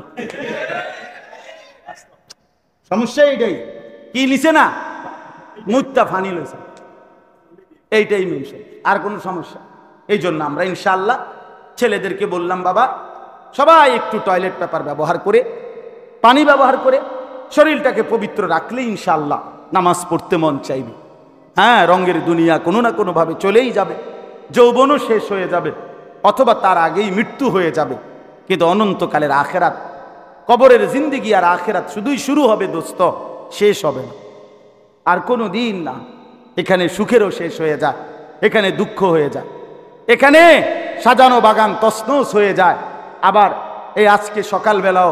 Speaker 1: সমস্যা এইটাই। কি লিছে না? মুইত্তা ফানি লইছে, এইটাই মেনশন, আর কোনো সমস্যা। এই জন্য আমরা ইনশাআল্লাহ ছেলেদেরকে বললাম, বাবা সবাই একটু টয়লেট পেপার ব্যবহার করে, পানি ব্যবহার করে শরীরটাকে পবিত্র রাখলে ইনশাআল্লাহ নামাজ পড়তে মন চাইবে। হ্যাঁ, রঙের দুনিয়া কোনো না কোনোভাবে চলেই যাবে, যৌবনও শেষ হয়ে যাবে, অথবা তার আগেই মৃত্যু হয়ে যাবে, কিন্তু অনন্তকালের আখেরাত, কবরের জিন্দেগি আর আখেরাত শুধুই শুরু হবে দোস্ত, শেষ হবে না আর কোনো দিন না। এখানে সুখেরও শেষ হয়ে যায়, এখানে দুঃখ হয়ে যায়, এখানে সাজানো বাগান তছনছ হয়ে যায়। আবার এই আজকে সকালবেলাও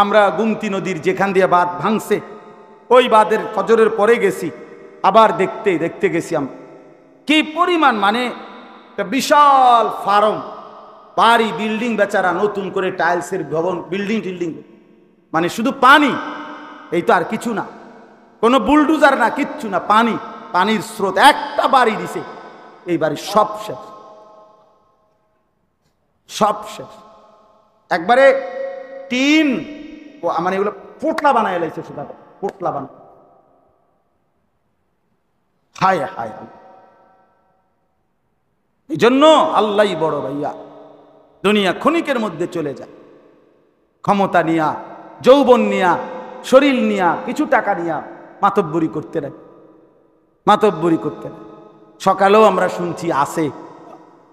Speaker 1: আমরা গুমতি নদীর যেখান দিয়ে বাঁধ ভাঙছে, ওই বাঁধের ফজরের পরে গেছি, আবার দেখতে গেছি আমরা কি পরিমাণ, মানে একটা বিশাল ফার্ম, বাড়ি, বিল্ডিং, বেচারা নতুন করে টাইলসের ভবন, বিল্ডিং, মানে শুধু পানি, এই তো আর কিছু না, কোনো বুলডুজার না, কিচ্ছু না, পানির স্রোত। একটা বাড়ি দিছে, এই বাড়ি সব শেষ, সব শেষ। একবারে টিন, মানে এগুলো পোটলা বানায় লাইছে, সেটা পোটলা বানায়। হায় হায়, এই জন্য আল্লাহই বড় ভাইয়া। দুনিয়া ক্ষণিকের মধ্যে চলে যায়, ক্ষমতা নিয়া, যৌবন নিয়া, শরীর নিয়া, কিছু টাকা নিয়া মাতব্বরি করতে নাই, মাতব্বরি করতে নাই। সকালেও আমরা শুনছি আসে,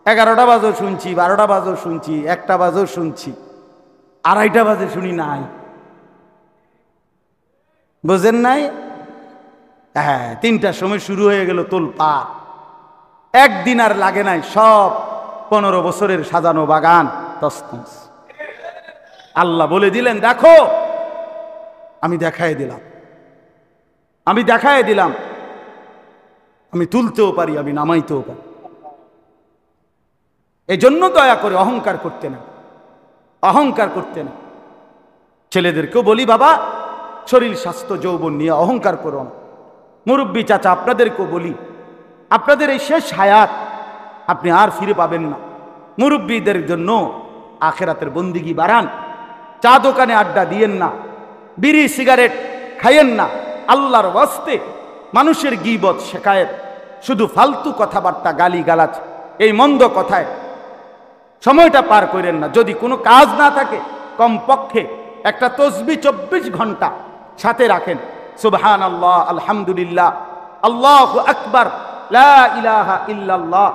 Speaker 1: 11টা বাজেও শুনছি, 12টা বাজেও শুনছি, 1টা বাজেও শুনছি, 2:30টা বাজে শুনি নাই, বুঝেন নাই? হ্যাঁ, 3টার সময় শুরু হয়ে গেল তোলপাড়, একদিন আর লাগে নাই, সব 15 বছরের সাজানো বাগান তছনছ। আল্লাহ বলে দিলেন, দেখো আমি দেখায় দিলাম, আমি তুলতেও পারি, আমি নামাইতেও পারি। এই জন্য দয়া করে অহংকার করতে না, অহংকার করতে না। ছেলেদেরকেও বলি, বাবা শরীর স্বাস্থ্য যৌবন নিয়ে অহংকার করো না। মুরব্বী চাচা আপনাদেরকেও বলি, আপনাদের এই শেষ হায়াত আপনি আর ফিরে পাবেন না। মুরব্বীদের জন্য আখেরাতের বন্দিগি বাড়ান, চা দোকানে আড্ডা দিয়েন না, বিড়ি সিগারেট খাইয়েন না, আল্লাহর ওয়াস্তে মানুষের গীবত শেখায়েত শুধু ফালতু কথাবার্তা, গালি গালাজ, এই মন্দ কথায় সময়টা পার করেন না। যদি কোনো কাজ না থাকে, কমপক্ষে একটা তসবিহ 24 ঘন্টা সাথে রাখেন। সুবহানাল্লাহ, আলহামদুলিল্লাহ, আল্লাহু আকবার, লা ইলাহা ইল্লাল্লাহ,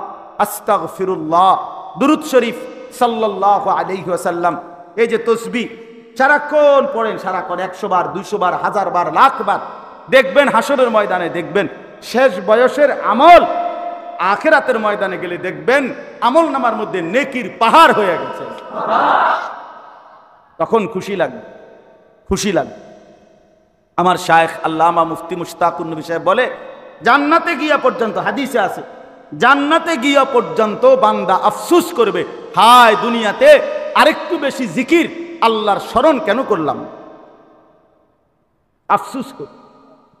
Speaker 1: আস্তাগফিরুল্লাহ, দুরূদ শরীফ সাল্লাল্লাহু আলাইহি ওয়াসাল্লাম। এই যে তসবিহ সারাক্ষণ পড়েন, সারাক্ষণ 100 বার, 200 বার, 1000 বার, লাখ বার, দেখবেন হাসরের ময়দানে, দেখবেন শেষ বয়সের আমল, আখিরাতের ময়দানে গেলে দেখবেন আমল নামার মধ্যে নেকির পাহাড় হয়ে গেছে। তখন খুশি লাগবে, খুশি লাগবে। আমার শায়েখ আল্লামা মুফতি মুশতাকুন নবী সাহেব বলে, জান্নাতে গিয়া পর্যন্ত, হাদিসে আছে, জান্নাতে গিয়া পর্যন্ত বান্দা আফসোস করবে, হায় দুনিয়াতে আরেকটু বেশি জিকির আল্লাহর স্মরণ কেন করলাম, আফসোস কর।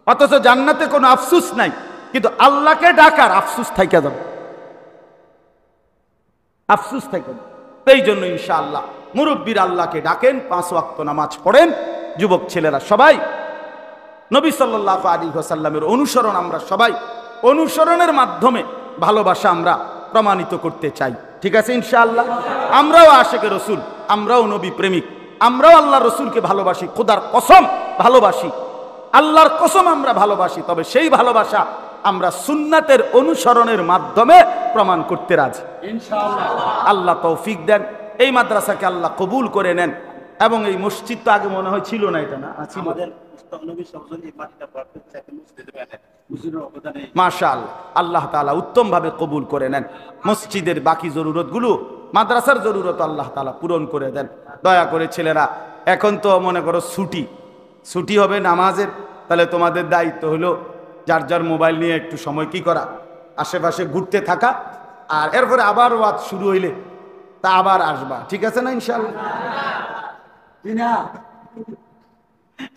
Speaker 1: অথচ জান্নাতে কোনো আফসোস নাই, কিন্তু আল্লাহকে ডাকার আফসোস থাইকা যাবে, আফসোস থাইকা যাবে। এই জন্য ইনশাআল্লাহ মুরব্বীর আল্লাহকে ডাকেন, 5 ওয়াক্ত নামাজ পড়েন। যুবক ছেলেরা সবাই নবী সাল্লাল্লাহু আলাইহি ওয়াসাল্লামের অনুসরণ, আমরা সবাই অনুসরণের মাধ্যমে ভালোবাসা আমরা প্রমাণিত করতে চাই। ঠিক আছে ইনশাআল্লাহ? আমরাও আশিকে রসুল, আমরাও নবী প্রেমিক, আমরাও আল্লাহ রসুলকে ভালোবাসি, খোদার কসম ভালোবাসি, আল্লাহর কসম আমরা ভালোবাসি। তবে সেই ভালোবাসা আমরা সুন্নাতের অনুসরণের মাধ্যমে প্রমাণ করতে রাজি ইনশাআল্লাহ। আল্লাহ তৌফিক দেন। এই মাদ্রাসাকে আল্লাহ কবুল করে নেন। এবং এই মসজিদ তো আগে মনে হয় ছিল না, এটা না ছিল, মাশাআল্লাহ, আল্লাহ তাআলা উত্তম ভাবে কবুল করে নেন। মসজিদের বাকি জরুরতগুলো, মাদ্রাসার জরুরত আল্লাহ তাআলা পূরণ করে দেন। দয়া করে ছেলেরা, এখন তো মনে করো ছুটি হবে নামাজের, তাহলে তোমাদের দায়িত্ব হলো যার যার মোবাইল নিয়ে একটু সময় কি করা, আশেপাশে ঘুরতে থাকা, আর এরপরে আবার ওয়াজ শুরু হইলে তা আবার আসবা। ঠিক আছে না ইনশাআল্লাহ?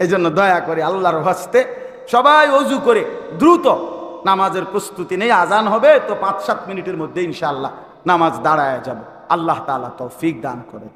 Speaker 1: এই জন্য দয়া করে আল্লাহর হস্তে সবাই অজু করে দ্রুত নামাজের প্রস্তুতি নেই। আজান হবে তো 5-7 মিনিটের মধ্যে ইনশাআল্লাহ নামাজ দাঁড়ায় যাবে। আল্লাহ তাআলা তৌফিক দান করে।